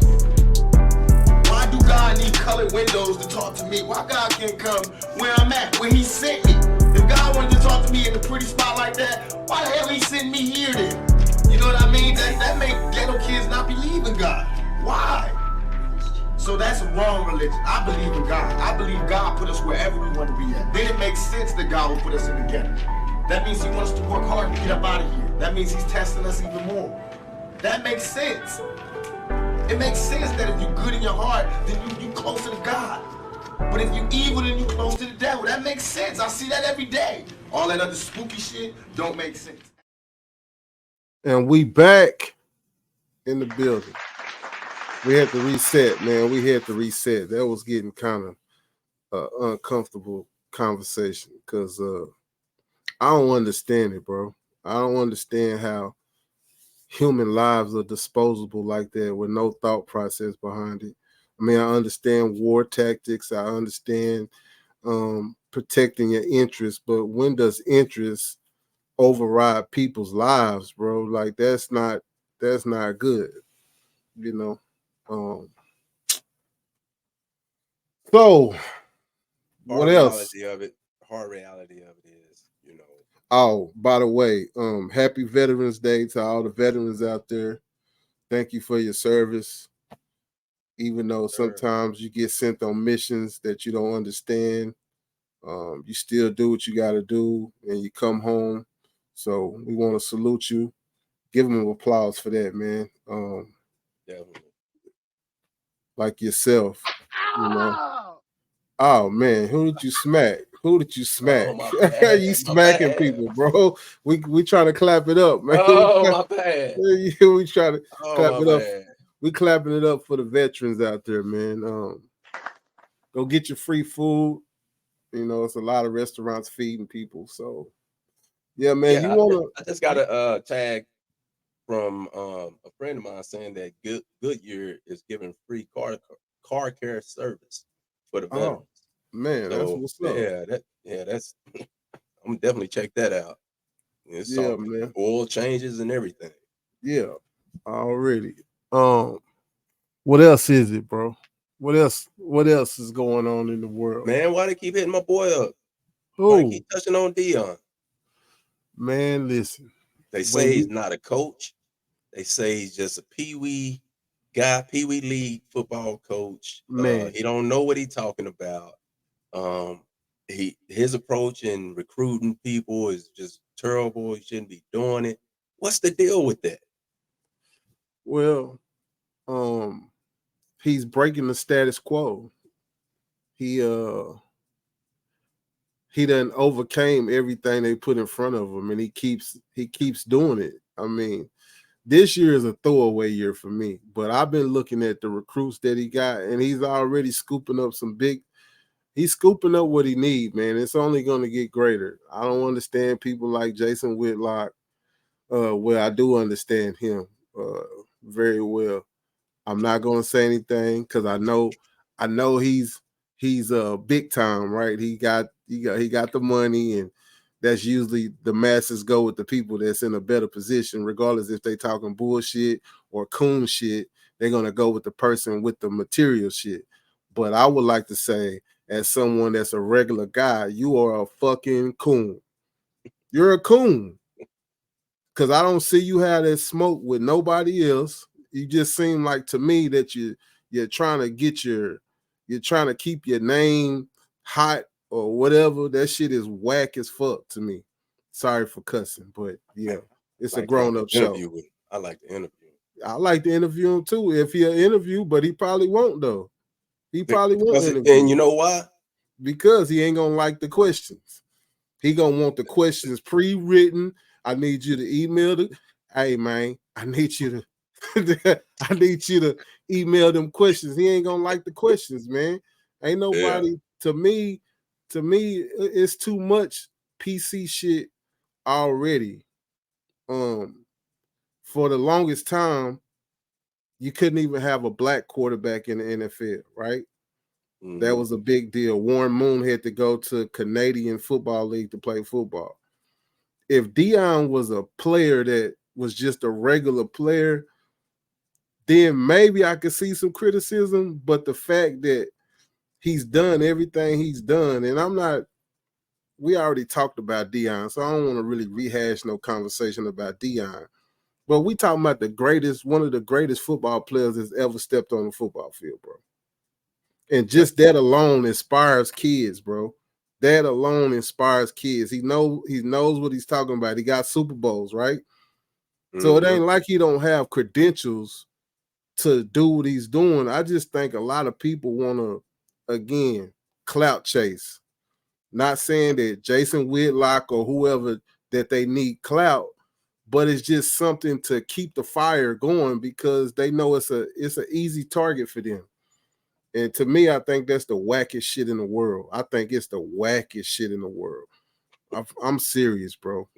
Why do God need colored windows to talk to me? Why God can't come where I'm at, where he sent me? If God wanted to talk to me in a pretty spot like that, why the hell he sent me here then? You know what I mean? That make ghetto kids not believe in God. Why? So that's a wrong religion. I believe in God. I believe God put us wherever we want to be at. Then it makes sense that God will put us in the ghetto. That means he wants us to work hard to get up out of here. That means he's testing us even more. That makes sense. It makes sense that if you're good in your heart, then you closer to God. But if you're evil, then you close to the devil. That makes sense. I see that every day. All that other spooky shit don't make sense. And we back in the building. We had to reset, man. We had to reset. That was getting kind of uncomfortable conversation because I don't understand it, bro. I don't understand how human lives are disposable like that with no thought process behind it. I mean, I understand war tactics. I understand protecting your interests, but when does interest override people's lives, bro? Like that's not good, you know. So what Hard else? reality of it. Hard reality of it is, Oh, by the way, happy Veterans Day to all the veterans out there. Thank you for your service. Even though sure. sometimes you get sent on missions that you don't understand, you still do what you got to do, and you come home. So we want to salute you. Give them an applause for that, man. Definitely. Like yourself, you know. Oh man, who did you smack? Who did you smack? Oh, my bad. You My smacking bad. people, bro. We trying to clap it up, man. Oh, my bad. We trying to Oh, clap my it up. bad. We clapping it up for the veterans out there, man. Go get your free food. You know, it's a lot of restaurants feeding people. So yeah, man, you Yeah, wanna I just got a tag from a friend of mine saying that Goodyear is giving free car care service for the oh veterans. man, that's So what's up. that's I'm definitely check that out. It's Yeah, talking man. oil changes and everything. Yeah. Already. What else is it, bro? What else is going on in the world? Man, why they keep hitting my boy up? Why they Oh, keep touching on Dion? man, listen. They When say he's you not a coach. They say he's just a pee-wee guy, pee-wee league football coach. man, He don't know what he's talking about. Um, his approach in recruiting people is just terrible. He shouldn't be doing it. What's the deal with that? well, um, he's breaking the status quo. He he done overcame everything they put in front of him, and he keeps doing it. I mean, this year is a throwaway year for me, but I've been looking at the recruits that he got, and he's already scooping up some big. He's scooping up what he needs, man. It's only going to get greater. I don't understand people like Jason Whitlock. Well, I do understand him very well. I'm not going to say anything because I know he's big time, right? He got the money, and that's usually the masses go with the people that's in a better position, regardless if they talking bullshit or coon shit. They're gonna go with the person with the material shit. But I would like to say, as someone that's a regular guy, you are a fucking coon. You're a coon because I don't see you have that smoke with nobody else. You just seem like to me that you're trying to you're trying to keep your name hot or whatever. That shit is whack as fuck to me. Sorry for cussing, but I yeah, it's a like to grown up show. interview with him. I like to interview him. I like to interview him too if he'll interview, but he probably won't though. He probably won't And interview you know why? because he ain't gonna like the questions. He gonna want the questions pre-written. I need you to email the. Hey man, I need you to. I need you to email them questions. He ain't gonna like the questions, man. Ain't Yeah. nobody to me. To me, it's too much PC shit already. For the longest time, you couldn't even have a black quarterback in the NFL, right? That Mm-hmm. was a big deal. Warren Moon had to go to Canadian Football League to play football. If Dion was a player that was just a regular player, then maybe I could see some criticism. But the fact that he's done everything he's done, and we already talked about Dion, so I don't want to really rehash no conversation about Dion. But we talking about one of the greatest football players that's ever stepped on the football field, bro. And Yep. just that alone inspires kids, bro. That alone inspires kids. He knows what he's talking about. He got Super Bowls, right? So it Mm-hmm. ain't like he don't have credentials to do what he's doing. I just think a lot of people want to, again, clout chase. Not saying that Jason Whitlock or whoever that they need clout, but it's just something to keep the fire going because they know it's an easy target for them. And to me, I think that's the wackest shit in the world. I think it's the wackest shit in the world. I'm serious, bro.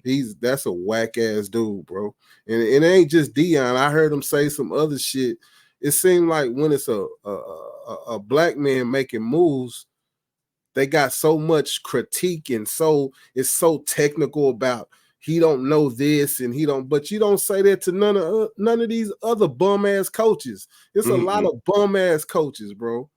That's a whack ass dude, bro. And it ain't just Dion. I heard him say some other shit. It seemed like when it's a black man making moves, they got so much critique and so it's so technical about he don't know this and he don't. But you don't say that to none of these other bum ass coaches. It's a lot Mm-hmm. of bum ass coaches, bro.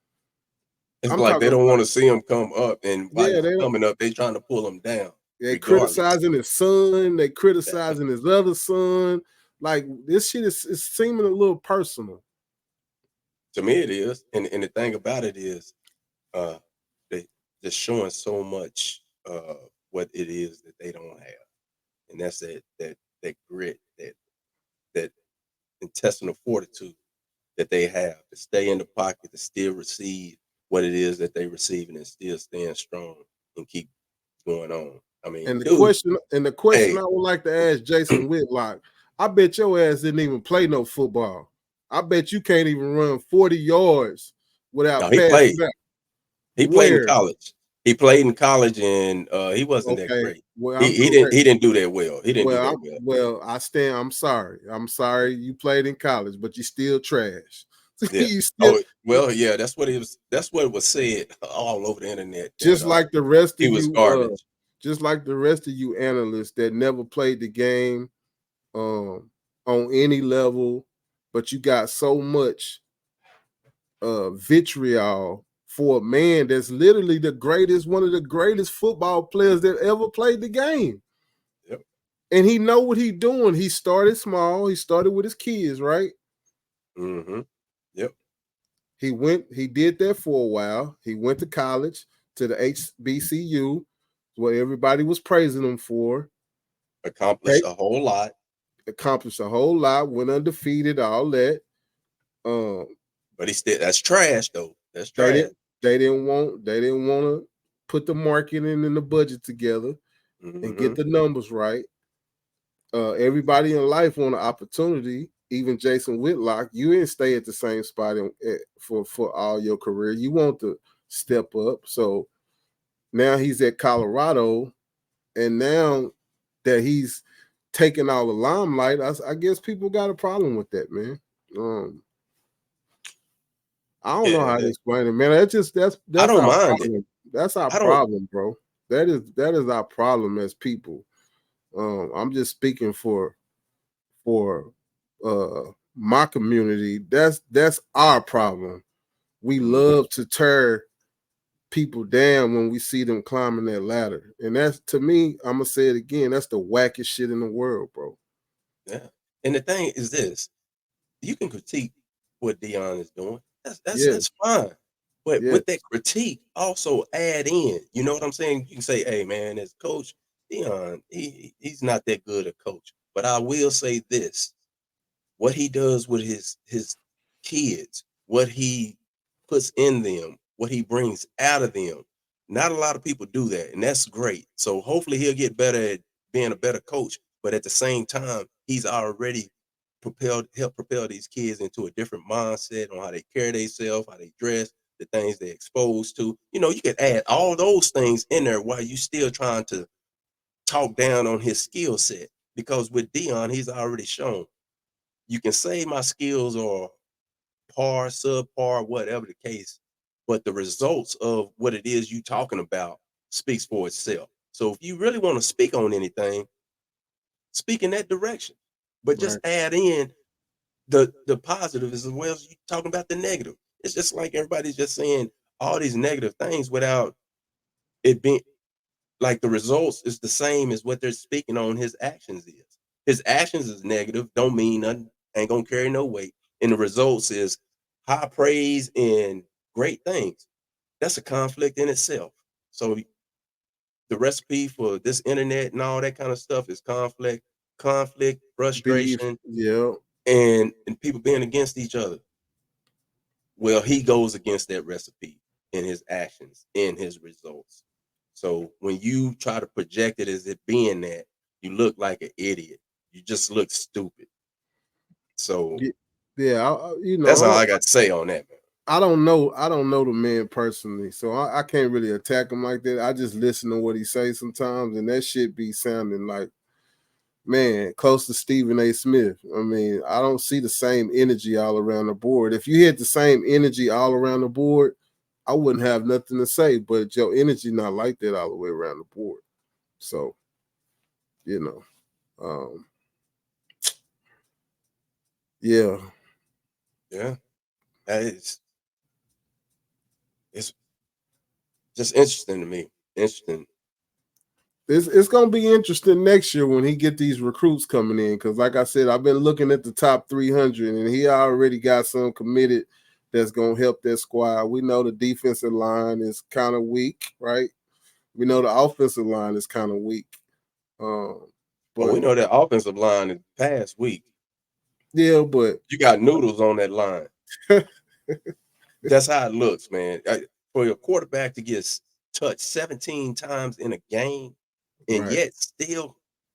It's I'm like they talking don't about want to see him come up, and while yeah. he's coming up, they trying to pull him down, They regardless. criticizing his son. They That, criticizing his other son. Like this shit is seeming a little personal. to me, it is, and the thing about it is, uh, they just showing so much what it is that they don't have, and that's that grit, that intestinal fortitude that they have to stay in the pocket, to still receive what it is that they receiving, and still stand strong and keep going on. I mean, And the dude, question, and the question hey, I would like to ask Jason Whitlock, I bet your ass didn't even play no football. I bet you can't even run 40 yards no, without he passing played. out. He played in Where? college. He played in college, and he wasn't that Okay. great. Well, He I'm he didn't correct. he didn't do that well. He didn't do Well, that well. I stand. I'm sorry. I'm sorry. You played in college, but you still trash. Yeah. you still Oh well, yeah. That's what it was. That's what was said all over the internet, that just like the rest of he was you. garbage. Just like the rest of you analysts that never played the game on any level, but you got so much vitriol for a man that's literally one of the greatest football players that ever played the game. Yep. And he know what he doing. He started small. He started with his kids, right? Mm-hmm. Yep. He did that for a while. He went to college to the HBCU, what everybody was praising him for. Accomplished Take a whole lot, accomplished a whole lot, went undefeated, all that. Um, but he still, that's trash though. That's they trash. didn't they didn't want to put the marketing and the budget together and Mm-hmm. get the numbers right. Everybody in life want an opportunity. Even Jason Whitlock, you didn't stay at the same spot for all your career. You want to step up. So now he's at Colorado, and now that he's taking all the limelight, I guess people got a problem with that, man. I don't know Yeah. how to explain it, man. I That's don't our mind it. problem. That's our I don't. problem, bro. That is our problem as people. I'm just speaking for my community. That's our problem. We Mhm. love to tear people down when we see them climbing that ladder. And that's, to me, I'm gonna say it again, that's the wackest shit in the world, bro. Yeah. And the thing is this: you can critique what Dion is doing. Yeah, That's fine. But yeah, with that critique, also add in. You know what I'm saying? You can say, "Hey, man, as coach Dion, he's not that good a coach." But I will say this: what he does with his kids, what he puts in them, what he brings out of them. Not a lot of people do that, and that's great. So hopefully he'll get better at being a better coach. But at the same time, he's already help propel these kids into a different mindset on how they carry themselves, how they dress, the things they're exposed to. You know, you can add all those things in there while you still trying to talk down on his skill set. Because with Dion, he's already shown you can say my skills are par, subpar, whatever the case, but the results of what it is you talking about speaks for itself. So if you really want to speak on anything, speak in that direction. But just right. add in the positive as well as you talking about the negative. It's just like everybody's just saying all these negative things without it being like the results is the same as what they're speaking on his actions is. His actions is negative, don't mean nothing, ain't gonna carry no weight. And the results is high praise and great things. That's a conflict in itself. So the recipe for this internet and all that kind of stuff is conflict. conflict, Beef. frustration, Yeah. and people being against each other. Well, he goes against that recipe in his actions, in his results. So when you try to project it as it being that, you look like an idiot. You just look stupid. So Yeah. that's all I got to say on that, man. I don't know. I don't know the man personally, so I can't really attack him like that. I just listen to what he says sometimes, and that shit be sounding like, man, close to Stephen A. Smith. I mean, I don't see the same energy all around the board. If you had the same energy all around the board, I wouldn't have nothing to say. But your energy not like that all the way around the board. So, you know, yeah. Yeah. It's just interesting to me. Interesting. It's gonna be interesting next year when he get these recruits coming in, because like I said, I've been looking at the top 300, and he already got some committed that's gonna help that squad. We know the defensive line is kind of weak, right? We know the offensive line is kind of weak, But we but know that offensive line in the past week, yeah, but you got noodles on that line. That's how it looks, man. For a quarterback to get touched 17 times in a game and right, yet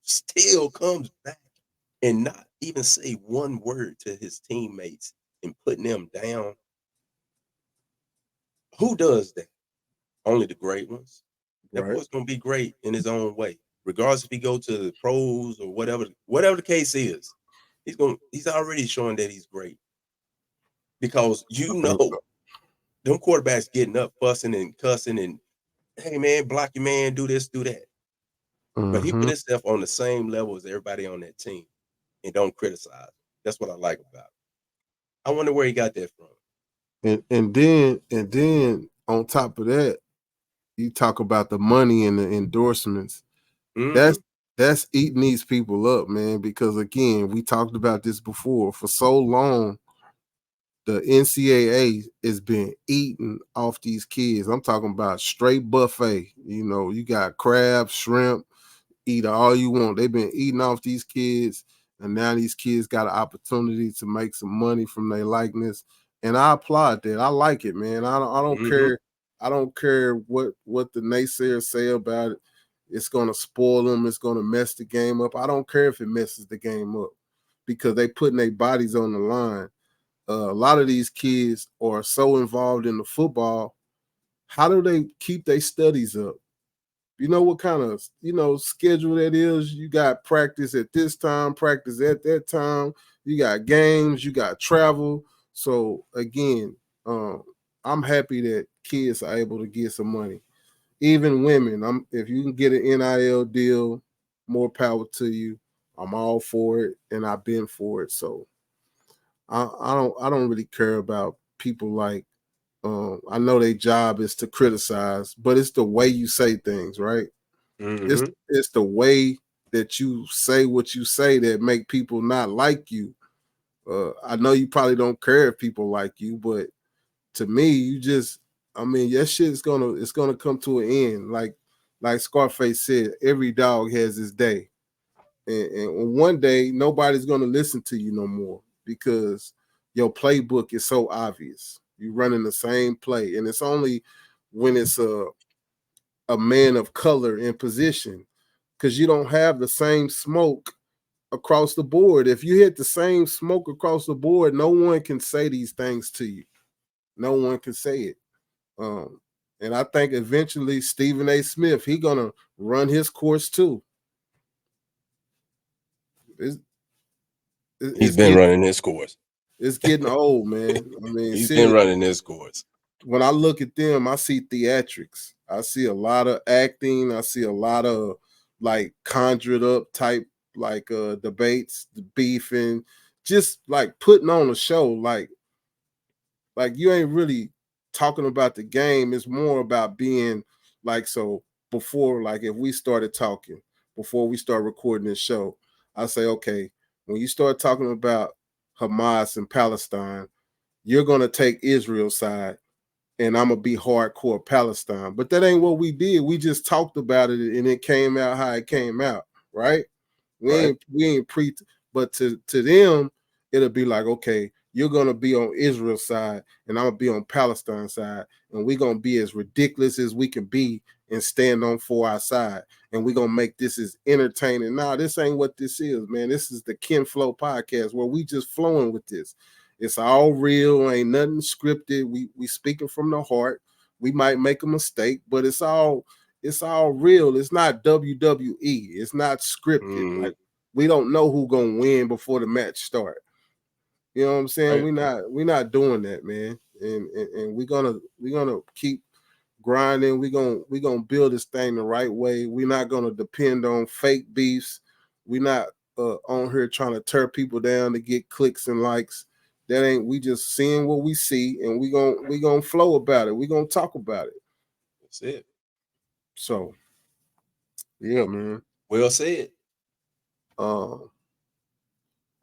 still comes back and not even say one word to his teammates and putting them down. Who does that? Only the great ones. That right, boy's gonna be great in his own way, regardless if he go to the pros or whatever the case is. He's already showing that he's great because I think so. them quarterbacks getting up, fussing and cussing and hey man, block your man, do this, do that. But he put Mm-hmm. himself on the same level as everybody on that team and don't criticize. That's what I like about it. I wonder where he got that from. And then on top of that, you talk about the money and the endorsements. Mm-hmm. That's eating these people up, man. Because again, we talked about this before. For so long, the NCAA has been eating off these kids. I'm talking about straight buffet. You know, you got crab, shrimp, eat all you want. They've been eating off these kids, and now these kids got an opportunity to make some money from their likeness. And I applaud that. I like it, man. I don't Mm-hmm. care. I don't care what the naysayers say about it. It's gonna spoil them. It's gonna mess the game up. I don't care if it messes the game up because they putting their bodies on the line. A lot of these kids are so involved in the football. How do they keep their studies up? You know what kind of schedule that is? You got practice at this time, practice at that time. You got games, you got travel. So again, I'm happy that kids are able to get some money. Even women, if you can get an NIL deal, more power to you. I'm all for it, and I've been for it. So I don't really care about people like. I know their job is to criticize, but it's the way you say things, right? It's Mm-hmm. it's the way that you say what you say that make people not like you. I know you probably don't care if people like you, but to me, I mean, that shit is gonna come to an end. Like Scarface said, every dog has his day, and one day nobody's gonna listen to you no more because your playbook is so obvious. You're running the same play, and it's only when it's a man of color in position because you don't have the same smoke across the board. If you hit the same smoke across the board, no one can say these things to you. No one can say it. Um, and I think eventually Stephen A. Smith, he gonna run his course too. It's, He's it's been getting running his course. it's getting old, man. I mean, He's been seriously, running his course. when I look at them, I see theatrics. I see a lot of acting. I see a lot of like conjured up type like debates, the beefing, just like putting on a show. Like you ain't really talking about the game. It's more about being like so before, like if we started talking, before we start recording this show, I say, okay, when you start talking about Hamas and Palestine, you're gonna take Israel's side and I'm gonna be hardcore Palestine. But that ain't what we did. We just talked about it and it came out how it came out, right? Right. We ain't pre. But to them, it'll be like, okay, you're gonna be on Israel's side, and I'm gonna be on Palestine's side, and we're gonna be as ridiculous as we can be and stand on for our side, and we're gonna make this as entertaining. Nah, this ain't what this is, man. This is the Kinflow Podcast where we just flowing with this. It's all real, ain't nothing scripted. We speaking from the heart. We might make a mistake, but it's all real. It's not WWE. It's not scripted. Mm-hmm. Like, we don't know who gonna win before the match start. You know what I'm saying? Right. We're not doing that, man. And we're gonna keep grinding. We're gonna build this thing the right way. We're not gonna depend on fake beefs. We're not on here trying to tear people down to get clicks and likes. That ain't. We just seeing what we see, and we gonna flow about it. We gonna talk about it. That's it. So, yeah, man. Well said.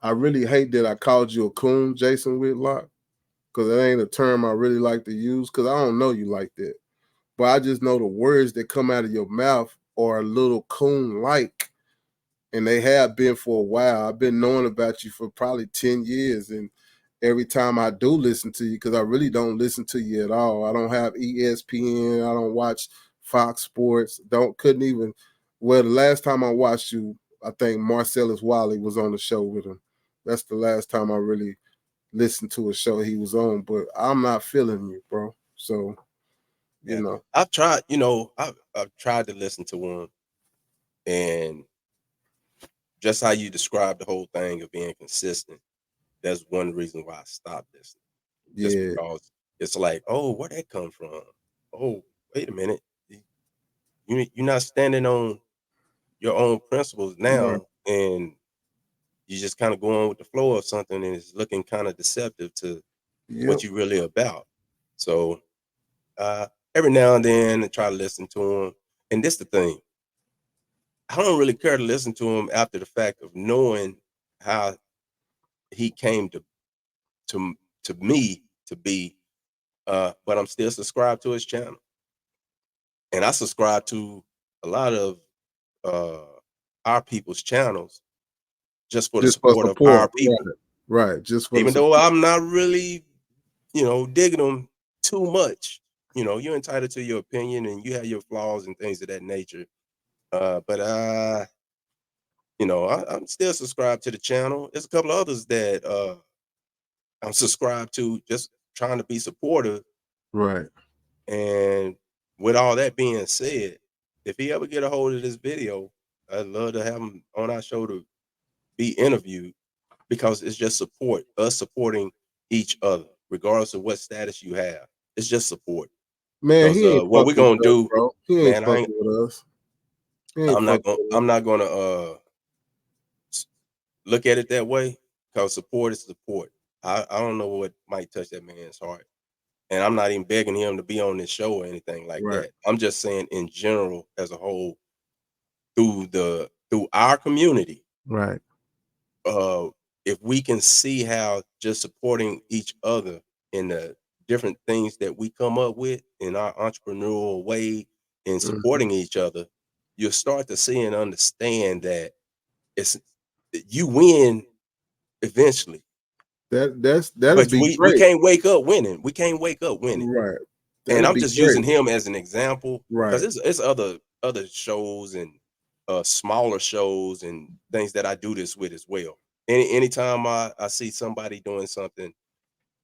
I really hate that I called you a coon, Jason Whitlock, because that ain't a term I really like to use, because I don't know you like that. But I just know the words that come out of your mouth are a little coon-like, and they have been for a while. I've been knowing about you for probably 10 years, and every time I do listen to you, because I really don't listen to you at all. I don't have ESPN. I don't watch Fox Sports. Couldn't even. Well, the last time I watched you, I think Marcellus Wiley was on the show with him. That's the last time I really listened to a show he was on. But I'm not feeling you, bro. So, you know. I've tried. I've tried to listen to him, and just how you described the whole thing of being consistent. That's one reason why I stopped listening. Just Yeah. because it's like, oh, where that come from? Oh, wait a minute. You're not standing on your own principles now, Right. and you just kind of going with the flow of something, and it's looking kind of deceptive to Yep. what you're really about. So every now and then I try to listen to him. And this the thing. I don't really care to listen to him after the fact of knowing how he came to to me to be, but I'm still subscribed to his channel. And I subscribe to a lot of our people's channels just for the Just for support of our support. people. Right. Just for the Even though support. I'm not really, digging them too much. You're entitled to your opinion and you have your flaws and things of that nature. But I'm still subscribed to the channel. There's a couple of others that I'm subscribed to, just trying to be supportive. Right. And with all that being said, if he ever get a hold of this video, I'd love to have him on our show to be interviewed, because it's just support, us supporting each other, regardless of what status you have. It's just support. Man, Because he ain't what we're fucking gonna with us, do, bro. He ain't man, fucking with us. He ain't fucking with us. I'm not gonna look at it that way, because support is support. I don't know what might touch that man's heart. And I'm not even begging him to be on this show or anything like Right. that. I'm just saying in general, as a whole, through our community, Right. uh, if we can see how just supporting each other in the different things that we come up with in our entrepreneurial way and Mhm. supporting each other, you'll start to see and understand that it's you win eventually. That'd But be we great. can't wake up winning. We can't wake up winning. Right. And That'd I'm be just great. using him as an example, because Right. it's other shows and smaller shows and things that I do this with as well. Anytime I see somebody doing something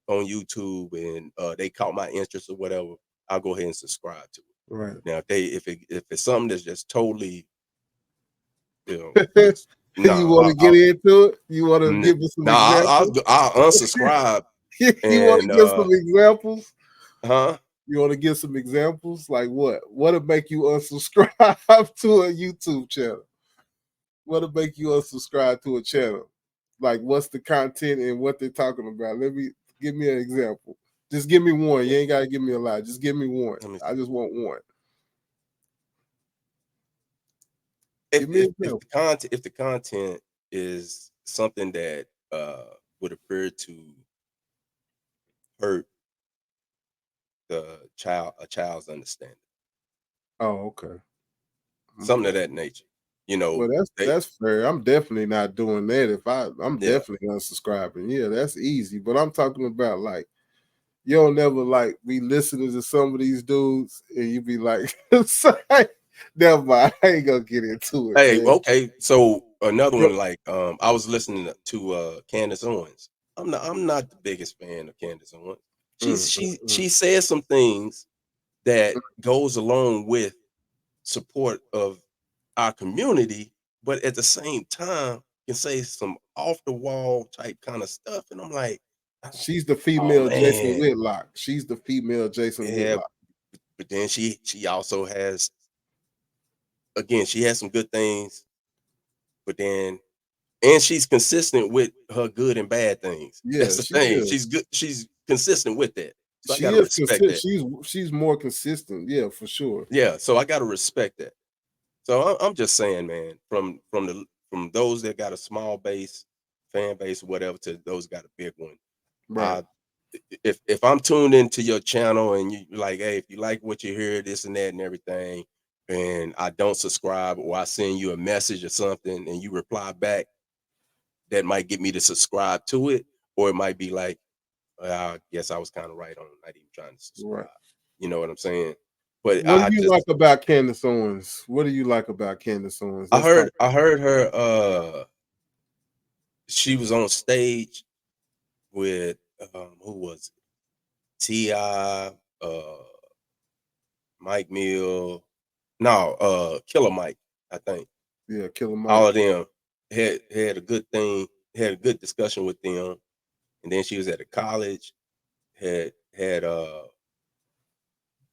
on YouTube and they caught my interest or whatever, I'll go ahead and subscribe to it. Right. Now if it's something that's just totally, just You nah, want to get into it? You want to give me some nah, examples? I'll unsubscribe You want to and give some examples? huh? You want to give some examples? Like what? What'll make you unsubscribe to a YouTube channel? What'll make you unsubscribe to a channel? Like what's the content and what they're talking about? Give me an example. Just give me one. You ain't gotta give me a lot. Just give me one. Let me I see. just want one. If Give me if an if example. the content is something that would appear to hurt a child's understanding, Oh, okay. something Okay. of that nature. You know, Well, that's fair. I'm definitely not doing that. I'm yeah. definitely unsubscribing. Yeah, that's easy. But I'm talking about like you don't never like be listening to some of these dudes and you be like, never mind, I ain't gonna get into it, Hey, man. okay. So another Bro, one, like I was listening to Candace Owens. I'm not the biggest fan of Candace Owens. mm, She says some things that goes along with support of our community, but at the same time can say some off the wall type kind of stuff. And I'm like, she's the oh female Jason man, Whitlock. She's the female Jason yeah. Whitlock. But then she also has, again, she has some good things, but then and she's consistent with her good and bad things. That's Yeah, the she thing. is. She's good. She's consistent with that. So I She gotta is respect consistent. that. She's more consistent. Yeah, for sure. Yeah. So I gotta respect that. So I'm just saying, man, from those that got a small base, fan base, whatever, to those got a big one. Right. I if I'm tuned into your channel and you like, hey, if you like what you hear, this and that and everything, and I don't subscribe or I send you a message or something and you reply back, that might get me to subscribe to it, or it might be like, well, I guess I was kind of right on not even trying to subscribe. Right. You know what I'm saying? But What do I you like just about Candace Owens? What do you like about Candace Owens? I Let's talk. heard I heard her she was on stage with who was it? T.I., Mike Mill, no, Killer Mike, I think. Yeah, Killer All Mike. of them had a good thing, had a good discussion with them. And then she was at a college, had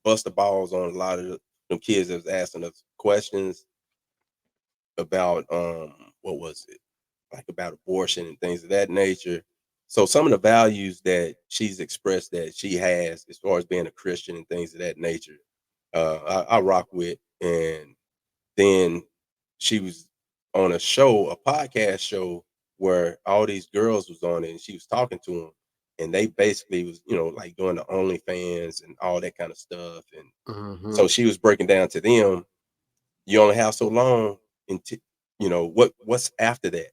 bust the balls on a lot of them kids that was asking us questions about what was it, like about abortion and things of that nature. So some of the values that she's expressed that she has as far as being a Christian and things of that nature, I rock with. And then she was on a show, a podcast show, where all these girls was on it, and she was talking to them, and they basically was, like doing the OnlyFans and all that kind of stuff. And Mm-hmm. so she was breaking down to them, you only have so long until what's after that.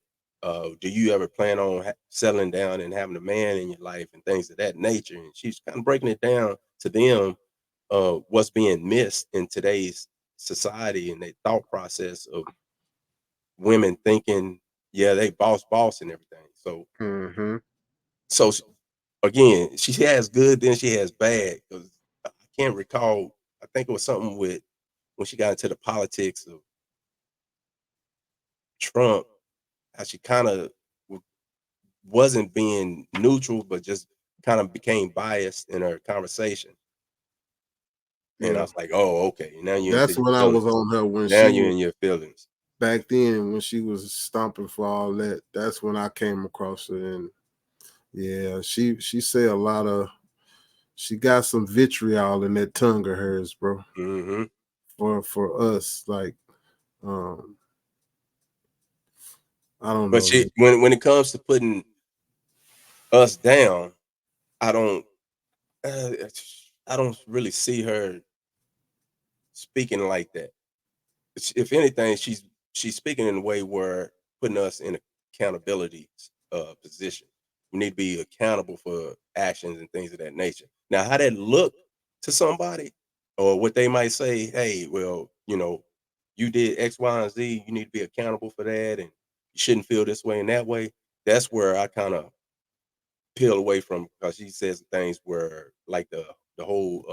Do you ever plan on settling down and having a man in your life and things of that nature? And she's kind of breaking it down to them, what's being missed in today's society and their thought process of women thinking, yeah, they boss and everything. So Mm-hmm. so s- again, she has good, then she has bad. 'Cause I can't recall. I think it was something with when she got into the politics of Trump, how she kind of wasn't being neutral, but just kind of became biased in her conversation. And I Yeah. was like, oh, okay, now you're into That's your when I was feelings. on her when Now she you're was in your feelings. back then when she was stomping for all that. That's when I came across her. And yeah, she said a lot of she got some vitriol in that tongue of hers, bro. Hmm. For us. Like I don't But know, she, man. when it comes to putting us down, I don't, uh, I don't really see her speaking like that. If anything, she's speaking in a way where putting us in accountability position. We need to be accountable for actions and things of that nature. Now, how that look to somebody, or what they might say, hey, well, you did X, Y, and Z. You need to be accountable for that, and you shouldn't feel this way and that way. That's where I kind of peel away from, because she says things where, like the whole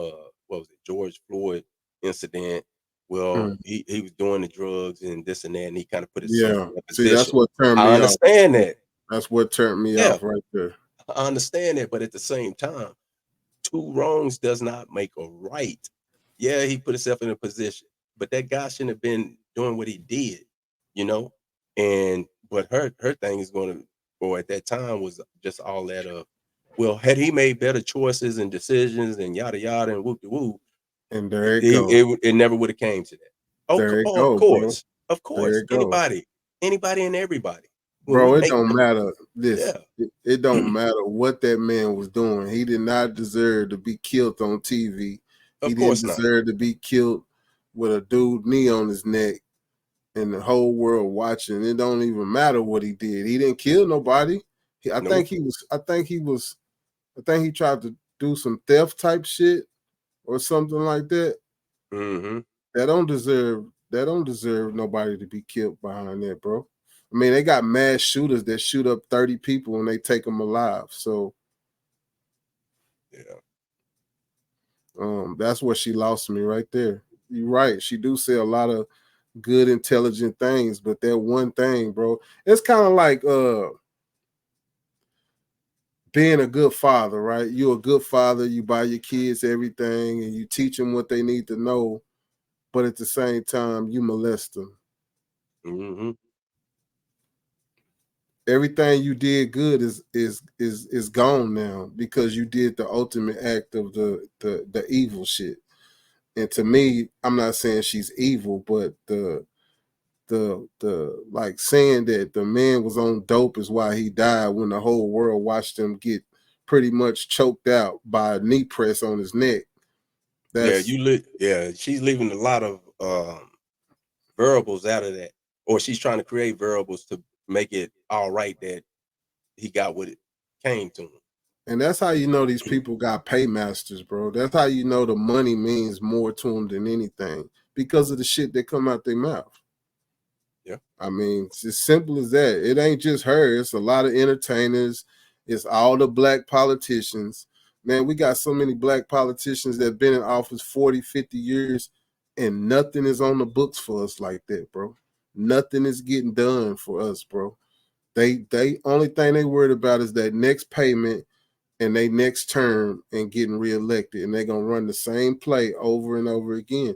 what was it, George Floyd incident. Well, Mm, he was doing the drugs and this and that, and he kind of put himself yeah. in that See, that's position. what turned I me off. understand that. That's what turned me Yeah, off right there. I understand that, but at the same time, two wrongs does not make a right. Yeah, he put himself in a position, but that guy shouldn't have been doing what he did, you know. And but her thing is going to, or at that time, was just all that of, well, had he made better choices and decisions and yada yada and whoop de whoop, And there it it, go. it it never would have came to that. Oh, There it oh, go, bro. of There course, it go. anybody and everybody. When we Bro, it make don't matter. yeah, Listen, it don't matter what that man was doing. He did not deserve to be killed on TV. He of didn't course not. deserve to be killed with a dude knee on his neck. and the whole world watching. It don't even matter what he did. He didn't kill nobody. I Nope. think he was. I think he tried to do some theft type shit or something like that. Mm-hmm. That don't deserve. That don't deserve nobody to be killed behind that, bro. I mean, they got mass shooters that shoot up 30 people and they take them alive. So Yeah. that's where she lost me right there. You're right. She do say a lot of good, intelligent things, but that one thing, bro, it's kind of like being a good father, right? You're a good father. You buy your kids everything, and you teach them what they need to know. But at the same time, you molest them. Mm-hmm. Everything you did good is gone now because you did the ultimate act of the evil shit. And to me, I'm not saying she's evil, but the like saying that the man was on dope is why he died when the whole world watched him get pretty much choked out by a knee press on his neck. Yeah, That's yeah, she's leaving a lot of variables out of that, or she's trying to create variables to make it all right that he got what it came to him. and that's how you know these people got paymasters, bro. That's how you know the money means more to them than anything because of the shit that come out their mouth. Yeah. I mean, it's as simple as that. It ain't just her. It's a lot of entertainers. It's all the black politicians. Man, we got so many black politicians that been in office 40, 50 years, and nothing is on the books for us like that, bro. Nothing is getting done for us, bro. They only thing they worried about is that next payment and they next term and getting reelected. And they're gonna run the same play over and over again.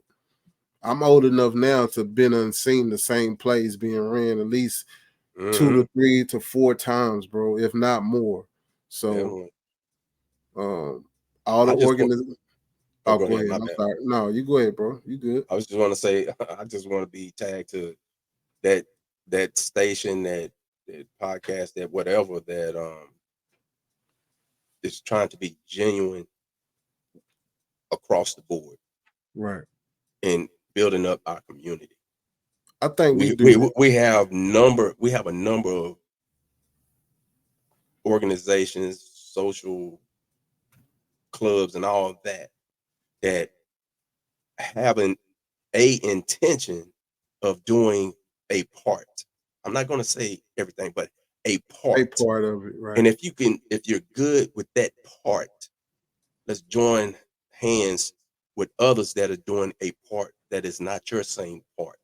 I'm old enough now to been unseen the same plays being ran at least two Mm-hmm. to three to four times, bro, if not more. So Definitely. um all the I just want. organisms. Oh, Oh, go go ahead. ahead. My I'm bad. sorry. No, you go ahead, bro. You good. I was just want to say, I just want to be tagged to that station, that podcast, that whatever that is trying to be genuine across the board Right. in building up our community. I think we We do we that. we have a number of organizations, social clubs, and all of that having a intention of doing a part. I'm not going to say everything, but a A part. part of it, And right. if you're good with that part, let's join hands with others that are doing a part that is not your same part.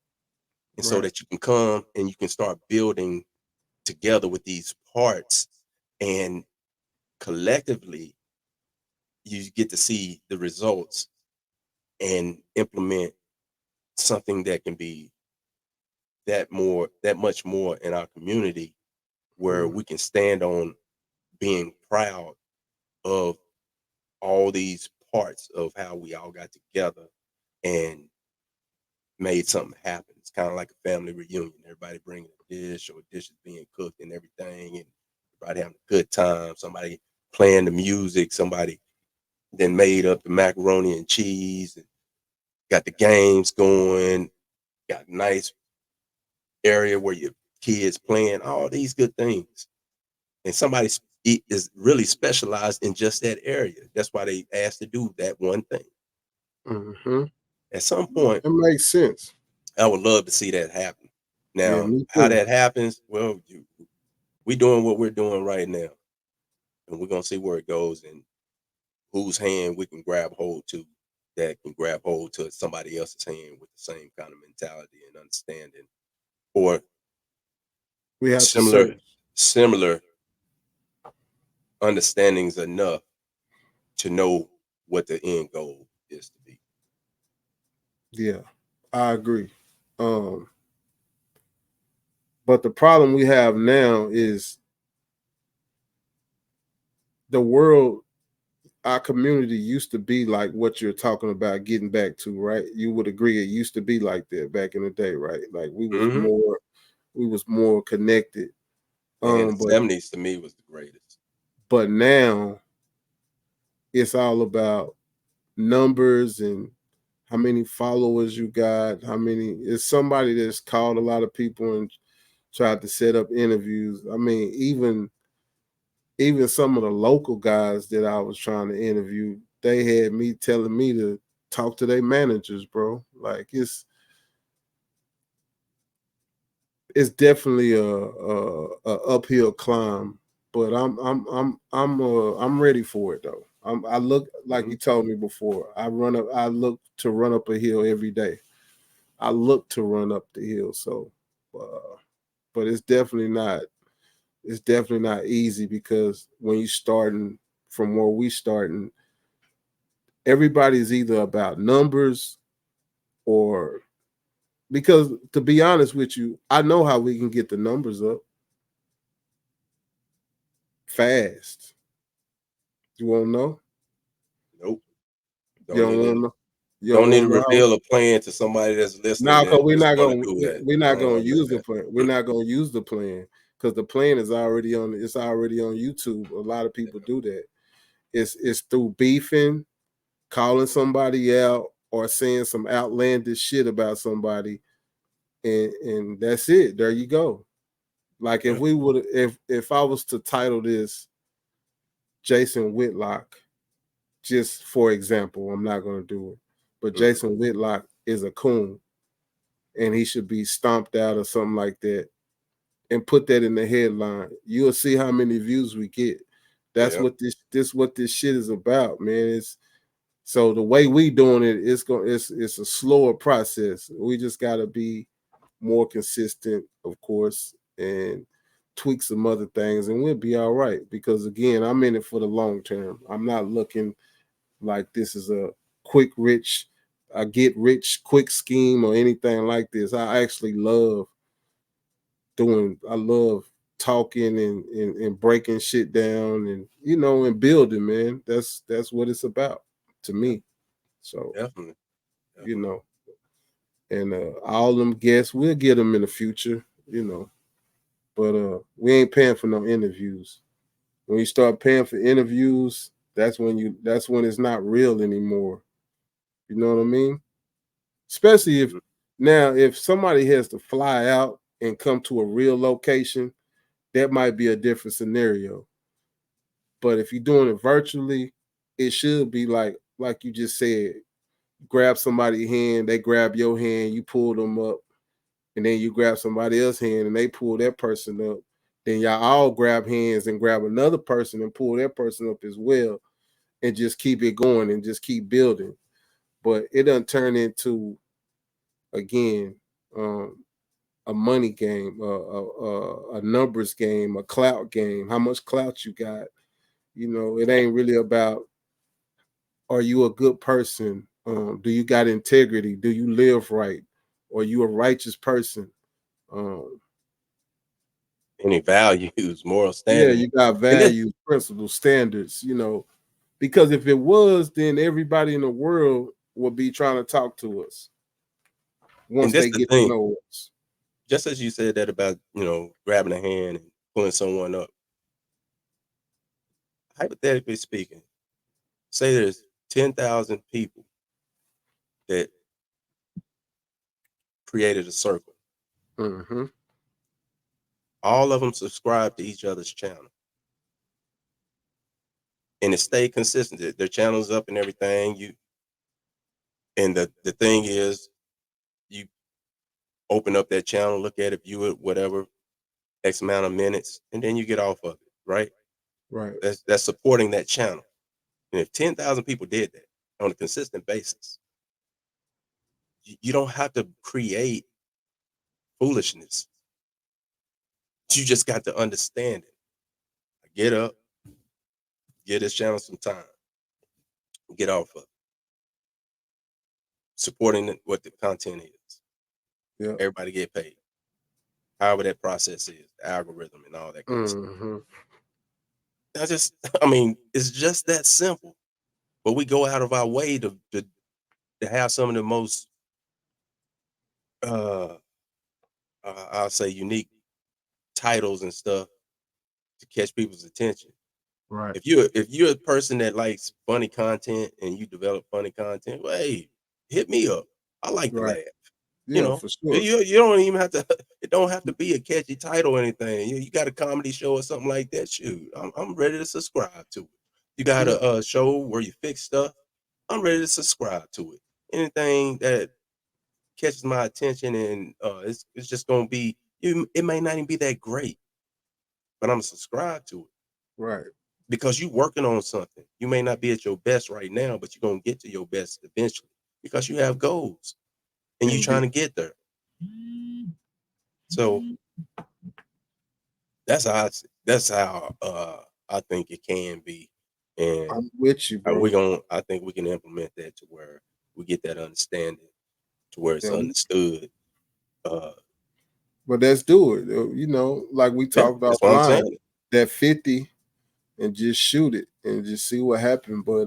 And so Right. that you can come and you can start building together with these parts, and collectively you get to see the results and implement something that can be that much more in our community, where Mm. we can stand on being proud of all these parts of how we all got together and made something happen. It's kind of like a family reunion. Everybody bringing a dish, or dishes being cooked and everything, and everybody having a good time. Somebody playing the music. Somebody then made up the macaroni and cheese, and got the games going. Got a nice area where your kids playing. All these good things, and somebody is really specialized in just that area. That's why they asked to do that one thing. Mm-hmm. At some point, It makes sense. I would love to see that happen. Yeah, Now, me how too. that happens, well, we doing what we're doing right now, and we're gonna see where it goes and whose hand we can grab hold to, that can grab hold to somebody else's hand with the same kind of mentality and understanding, or We have to similar search. similar understandings enough to know what the end goal is to be. Yeah, I agree. Um, but the problem we have now is the world, our community used to be like what you're talking about getting back to, right? You would agree it used to be like that back in the day, right? Like Hmm. we was more connected. Man, the But '70s to me was the greatest. now it's all about numbers and how many followers you got, how many. It's somebody that's called a lot of people and tried to set up interviews. I mean, even some of the local guys that I was trying to interview, they had me telling me to talk to their managers, bro. Like it's definitely a uphill climb, but I'm ready for it though. I look like Mhm. you told me before. I look to run up a hill every day. I look to run up the hill. So, but it's definitely not easy because when you starting from where we starting, everybody's either about numbers or because to be honest with you, I know how we can get the numbers up fast. You want to know? Nope. You Don't don't need want to to know? You don't don't need want to to know how? reveal a plan to somebody that's listening No, that because just want to do it. we're not gonna use the Man. plan. We're not gonna use the plan because the plan is already on. It's already on YouTube. A lot of people do that. It's through beefing, calling somebody out, or saying some outlandish shit about somebody, and that's it. There you go. Like if Yeah. we would, if I was to title this Jason Whitlock, just for example, I'm not gonna do it, but Mhm. Jason Whitlock is a coon and he should be stomped out or something like that and put that in the headline. You'll see how many views we get. That's Yeah. what this shit is about, man. It's so the way we doing it, it's a slower process. We just gotta be more consistent, of course, and tweak some other things, and we'll be all right. Because again, I'm in it for the long term. I'm not looking like this is a quick rich, I get rich quick scheme or anything like this. I actually love I love talking and breaking shit down and and building, man. That's what it's about to Yeah. me. So, Definitely. you Definitely. know, and all them guests, we'll get them in the future. But we ain't paying for no interviews. When you start paying for interviews, that's when it's not real anymore. You know what I mean? Especially Mhm. if somebody has to fly out and come to a real location, that might be a different scenario. But if you're doing it virtually, it should be like you just said, grab somebody's hand, they grab your hand, you pull them up, and then you grab somebody else's hand and they pull that person up. Then y'all all grab hands and grab another person and pull that person up as well, and just keep it going and just keep building. But it doesn't turn into again a money game, a numbers game, a clout game. How much clout you got? It ain't really about are you a good person? Do you got integrity? Do you live right? Are you a righteous person? Um, Any values, moral yeah, standing. you got And this values, principles, standards. Because if it was, then everybody in the world would be trying to talk to us and once this they the get to thing. know us. Just as you said that about, grabbing a hand and pulling someone up, hypothetically speaking, say there's 10,000 people that created a circle. Mm-hmm. All of them subscribe to each other's channel. And it stayed consistent. Their channel's up and everything. And the thing is, you open up that channel, look at it, view it, whatever, X amount of minutes, and then you get off of it, right? Right. That's supporting that channel. And if 10,000 people did that on a consistent basis, you don't have to create foolishness. You just got to understand it. Get up, give this channel some time, get off of it. Supporting what the content is. Yeah. Everybody get paid. However that process is, the algorithm and all that kind of stuff. Mm-hmm. I mean, it's just that simple. But we go out of our way to have some of the most, uh, I'll say, unique titles and stuff to catch people's attention. Right. If you're a person that likes funny content and you develop funny content, well, hey, hit me up. I like to Right. laugh. You Yeah, know, for sure. you don't even have to. It don't have to be a catchy title or anything. You got a comedy show or something like that. Shoot, I'm ready to subscribe to it. You got Yeah. a show where you fix stuff. I'm ready to subscribe to it. Anything that catches my attention and it's just gonna be. It may not even be that great, but I'm subscribed to it Right. because you working on something. You may not be at your best right now, but you're gonna get to your best eventually because you have goals and you're Indeed. trying to get there. So that's how I think it can be, and I'm with you, bro. I think we can implement that to where we get that understanding to where it's Yeah, understood. Uh, but let's do it. Like we yeah, talked that's what I'm offline, saying. that 50 and just shoot it and just see what happened. But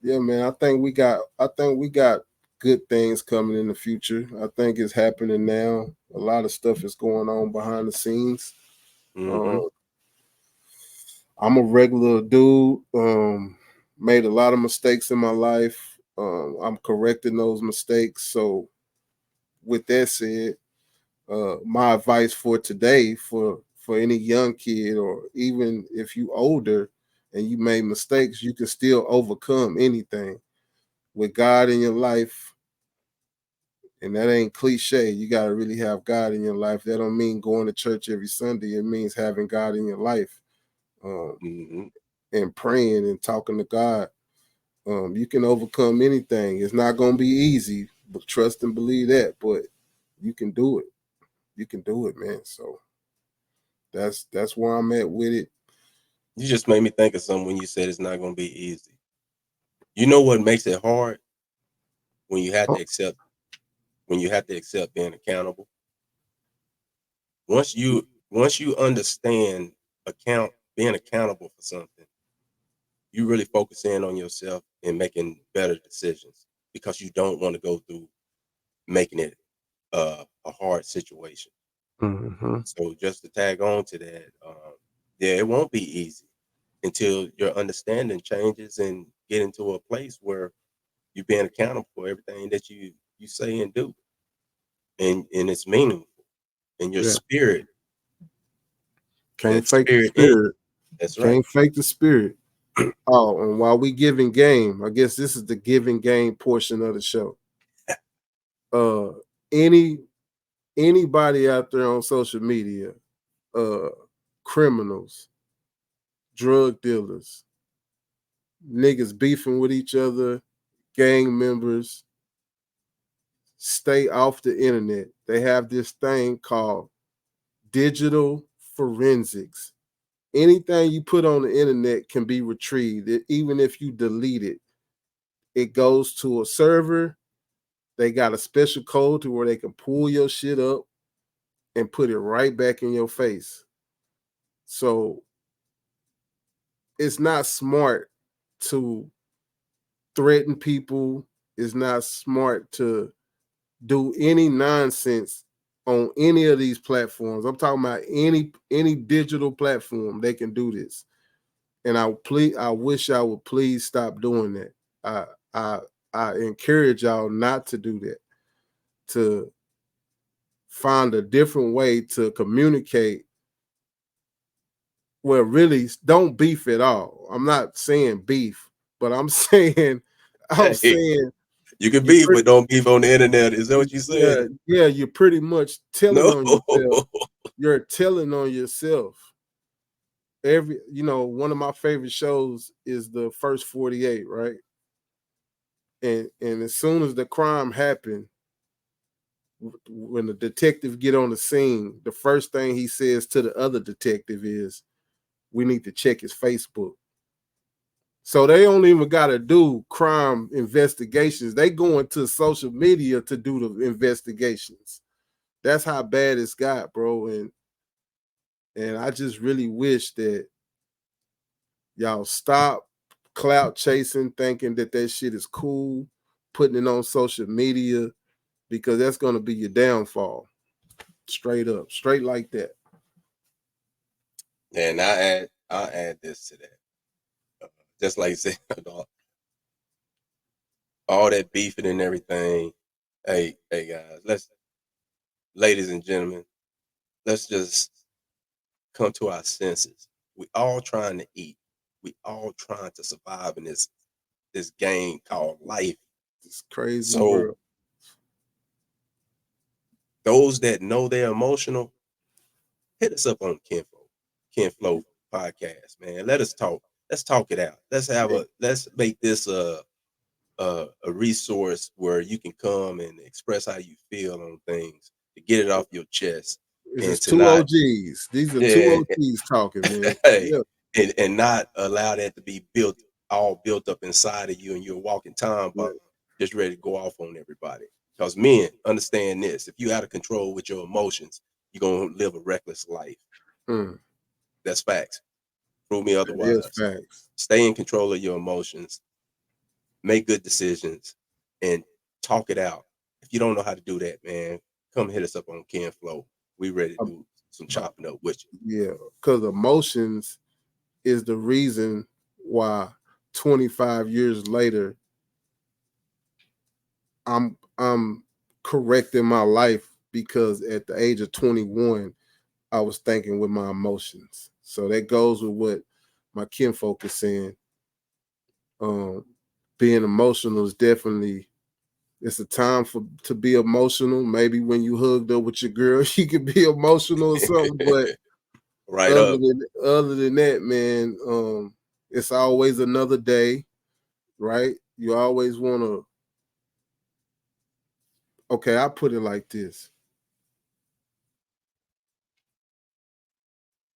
yeah, man, I think we got good things coming in the future. I think it's happening now. A lot of stuff is going on behind the scenes. Mm-hmm. Uh, I'm a regular dude. Made a lot of mistakes in my life. I'm correcting those mistakes. So, with that said, my advice for today, for any young kid, or even if you older and you made mistakes, you can still overcome anything with God in your life. And that ain't cliche. You got to really have God in your life. That don't mean going to church every Sunday. It means having God in your life, um, Mm-hmm. and praying and talking to God. You can overcome anything. It's not going to be easy, but trust and believe that. But you can do it. You can do it, man. So that's where I'm at with it. You just made me think of something when you said it's not going to be easy. You know what makes it hard when you have Huh? to accept being accountable. Once you understand being accountable for something, you really focus in on yourself and making better decisions because you don't want to go through making it a hard situation. Mm-hmm. So just to tag on to that, yeah, it won't be easy until your understanding changes and get into a place where you're being accountable for everything that you say and do, and it's meaningful. And your Yeah. spirit, Can't that fake the spirit in you. spirit. That's right. Can't fake the spirit. Oh, and while we giving game, I guess this is the giving game portion of the show. Uh, any anybody out there on social media, uh, criminals, drug dealers, niggas beefing with each other, gang members, stay off the internet. They have this thing called digital forensics. Anything you put on the internet can be retrieved, even if you delete it. It goes to a server. They got a special code to where they can pull your shit up and put it right back in your face. So it's not smart to threaten people. It's not smart to do any nonsense on any of these platforms. I'm talking about any digital platform. They can do this, and I wish I would please stop doing that. I I I encourage y'all not to do that. To find a different way to communicate. Well, really, don't beef at all. I'm not saying beef, but I'm saying, I'm Hey, saying you can you beef, pretty, but don't beef on the internet. Is that what you yeah, saying? yeah, you're pretty much telling No. on yourself. You're telling on yourself. One of my favorite shows is the First 48, right? And as soon as the crime happened, when the detective get on the scene, the first thing he says to the other detective is, "We need to check his Facebook." So they don't even got to do crime investigations. They go into social media to do the investigations. That's how bad it's got, bro. And I just really wish that y'all stop clout chasing, thinking that shit is cool, putting it on social media, because that's gonna be your downfall. Straight up, straight like that. And I'll add this to that. Just like you said, dog, all that beefing and everything. Hey guys, ladies and gentlemen, let's just come to our senses. We all trying to eat. We all trying to survive in this game called life. It's crazy So world. those that know they're emotional, hit us up on Kinflow Podcast, man. Let us talk. Let's talk it out. Let's make this a resource where you can come and express how you feel on things to get it off your chest This and is to two not OGs. These are two yeah, OGs talking, man. hey Yeah, and not allow that to be built up inside of you and you're a walking time yeah. bomb just ready to go off on everybody. Because men understand this: if you out of control with your emotions, you're gonna live a reckless life. Mm, That's facts. Prove me that is otherwise. facts. Stay in control of your emotions, make good decisions, and talk it out. If you don't know how to do that, man, come hit us up on Ken Flow. We ready to Uh, do some uh, chopping up with you. yeah, because emotions is the reason why 25 years later I'm correcting my life because at the age of 21 I was thinking with my emotions. So that goes with what my kinfolk is saying. Um, being emotional is definitely it's a time for to be emotional. Maybe when you hugged up with your girl, you could be emotional or something. But Right up. other than that, man, it's always another day, right? You always want to. Okay, I put it like this: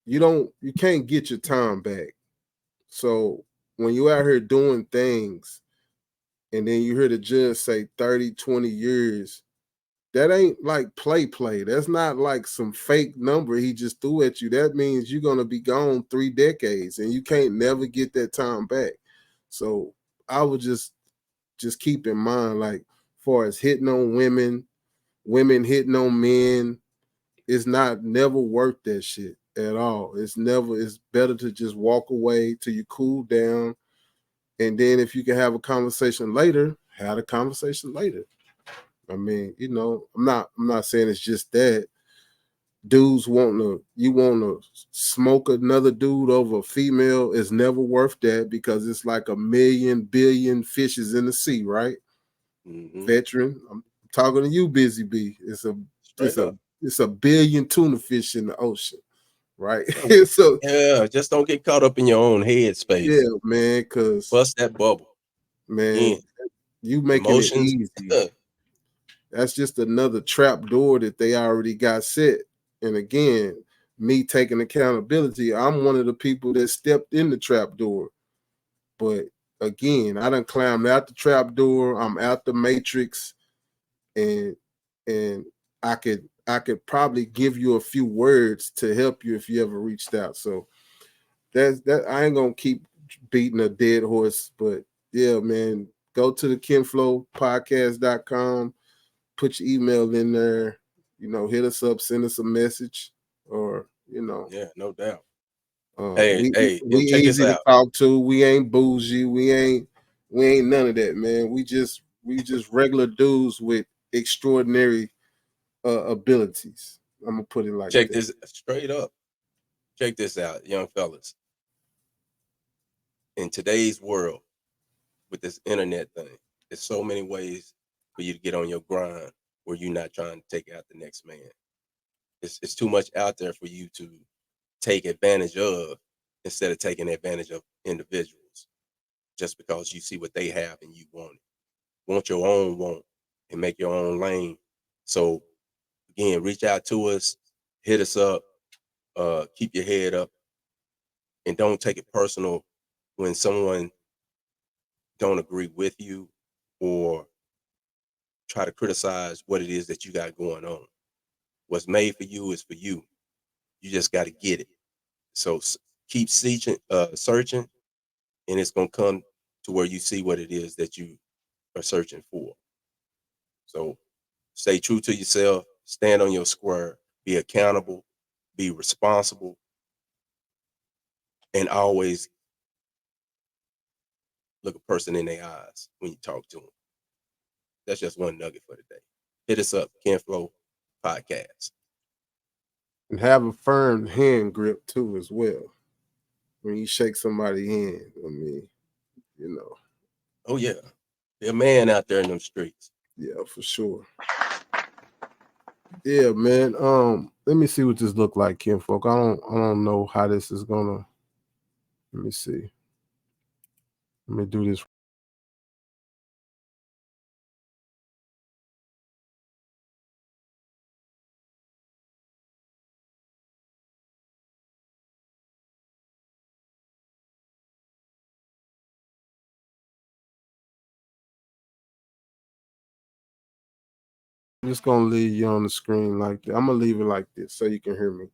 you can't get your time back. So when you out here doing things, and then you hear the judge say 30, 20 years, that ain't like play. That's not like some fake number he just threw at you. That means you're gonna be gone 3 decades and you can't never get that time back. So I would just keep in mind, like far as hitting on women, women hitting on men, it's not never worth that shit at all. It's better to just walk away till you cool down. And then if you can have a conversation later, have a conversation later. I mean, I'm not saying it's just that. Dudes want to smoke another dude over a female is never worth that because it's like a million billion fishes in the sea, right? Mm-hmm. Veteran, I'm talking to you, Busy Bee. It's Straight a up. it's a billion tuna fish in the ocean, right? Yeah, So yeah, just don't get caught up in your own head yeah, space. man, because Bust that bubble. man, Again, you making it emotions. easy. That's just another trap door that they already got set. And again, me taking accountability, I'm one of the people that stepped in the trap door. But again, I done climbed out the trap door. I'm out the matrix, and and I could probably give you a few words to help you if you ever reached out. So that's that. I ain't gonna keep beating a dead horse, but yeah, man, go to the kinflowpodcast.com, put your email in there, hit us up, send us a message, or Yeah, no doubt. Hey, we hey, we and check this easy to out. talk to. We ain't bougie. We ain't none of that, man. We just regular dudes with extraordinary abilities. I'm gonna put it like Check that. this straight up. Check this out, young fellas. In today's world, with this internet thing, there's so many ways for you to get on your grind where you're not trying to take out the next man. It's too much out there for you to take advantage of instead of taking advantage of individuals just because you see what they have and you want it. Want your own want and make your own lane. So again, reach out to us, hit us up, keep your head up, and don't take it personal when someone don't agree with you or try to criticize what it is that you got going on. What's made for you is for you. You just got to get it. So keep searching, and it's gonna come to where you see what it is that you are searching for. So stay true to yourself, stand on your square, be accountable, be responsible, and always look a person in their eyes when you talk to them. That's just one nugget for today. Hit us up, Kinflow Podcast. And have a firm hand grip too, as well. When you shake somebody's hand, I mean, you know. Oh yeah, there's a man out there in them streets. Yeah, for sure. Yeah, man. Let me see what this look like, Kinfolk. I don't know how this is gonna. Let me see. Let me do this. I'm just gonna leave you on the screen like that. I'm gonna leave it like this so you can hear me.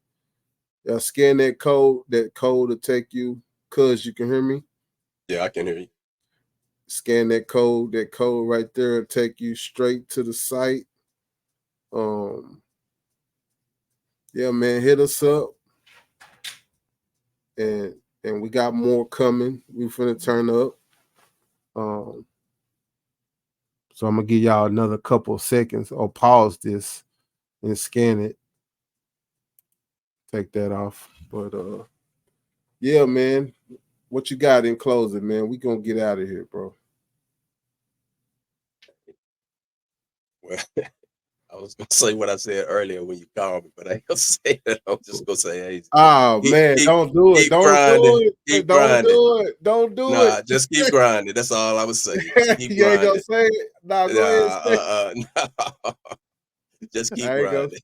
Yeah, scan that code. That code will take you. Cause you can hear me. Yeah, I can hear you. Scan that code. That code right there will take you straight to the site. Yeah, man, hit us up. And we got more coming. We finna turn up. So I'm gonna give y'all another couple of seconds or pause this and scan it. Take that off. But yeah, man. What you got in closing, man? We gonna get out of here, bro. Well, I was gonna say what I said earlier when you called me, but I ain't gonna say that. I'm just gonna say, hey, Oh man, don't do it. keep Don't grinding, do it. keep Don't grinding. do it. Don't do Nah, it. just keep grinding. That's all I would say. Just keep You ain't gonna grinding. say it. Nah, go ahead and say it. Nah. Just keep I ain't gonna. grinding.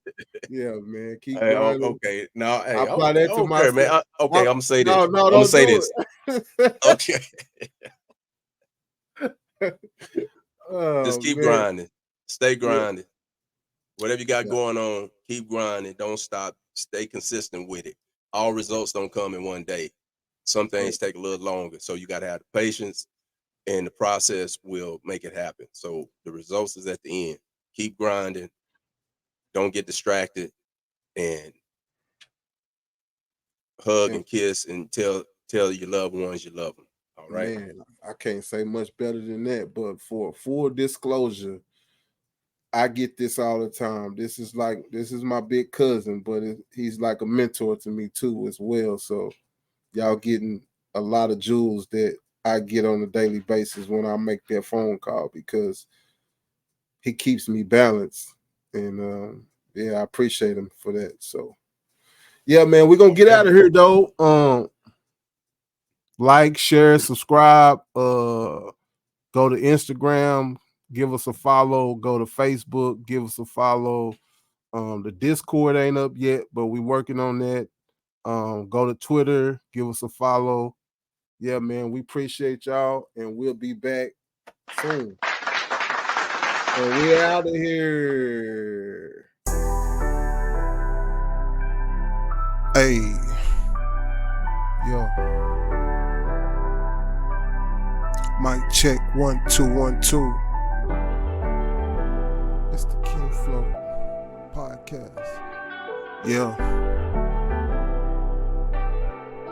Yeah, man. Keep Hey, grinding. okay. No, I hey, apply okay, that to okay, man. myself. Okay, I'm gonna say No, this. no, I'm gonna don't say do this. it. Okay. Oh Just keep man. grinding. Stay Yeah. grinding. Whatever you got Yeah. going on, keep grinding. Don't stop. Stay consistent with it. All results don't come in one day. Some things take a little longer. So you got to have the patience, and the process will make it happen. So the results is at the end. Keep grinding. Don't get distracted, and hug and kiss and tell your loved ones you love them. All right. Man, I can't say much better than that. But for full disclosure, I get this all the time. This is my big cousin, but he's like a mentor to me too as well. So y'all getting a lot of jewels that I get on a daily basis when I make that phone call because he keeps me balanced. And yeah, I appreciate him for that. So yeah, man, we're gonna get out of here though. Like, share, subscribe, go to Instagram, give us a follow, go to Facebook, give us a follow. The Discord ain't up yet, but we working on that. Go to Twitter, give us a follow. Yeah, man, we appreciate y'all, and we'll be back soon. And we're out of here. Hey, yo. Mic check 1 2 1 2. It's the Kinflow Podcast. Yeah.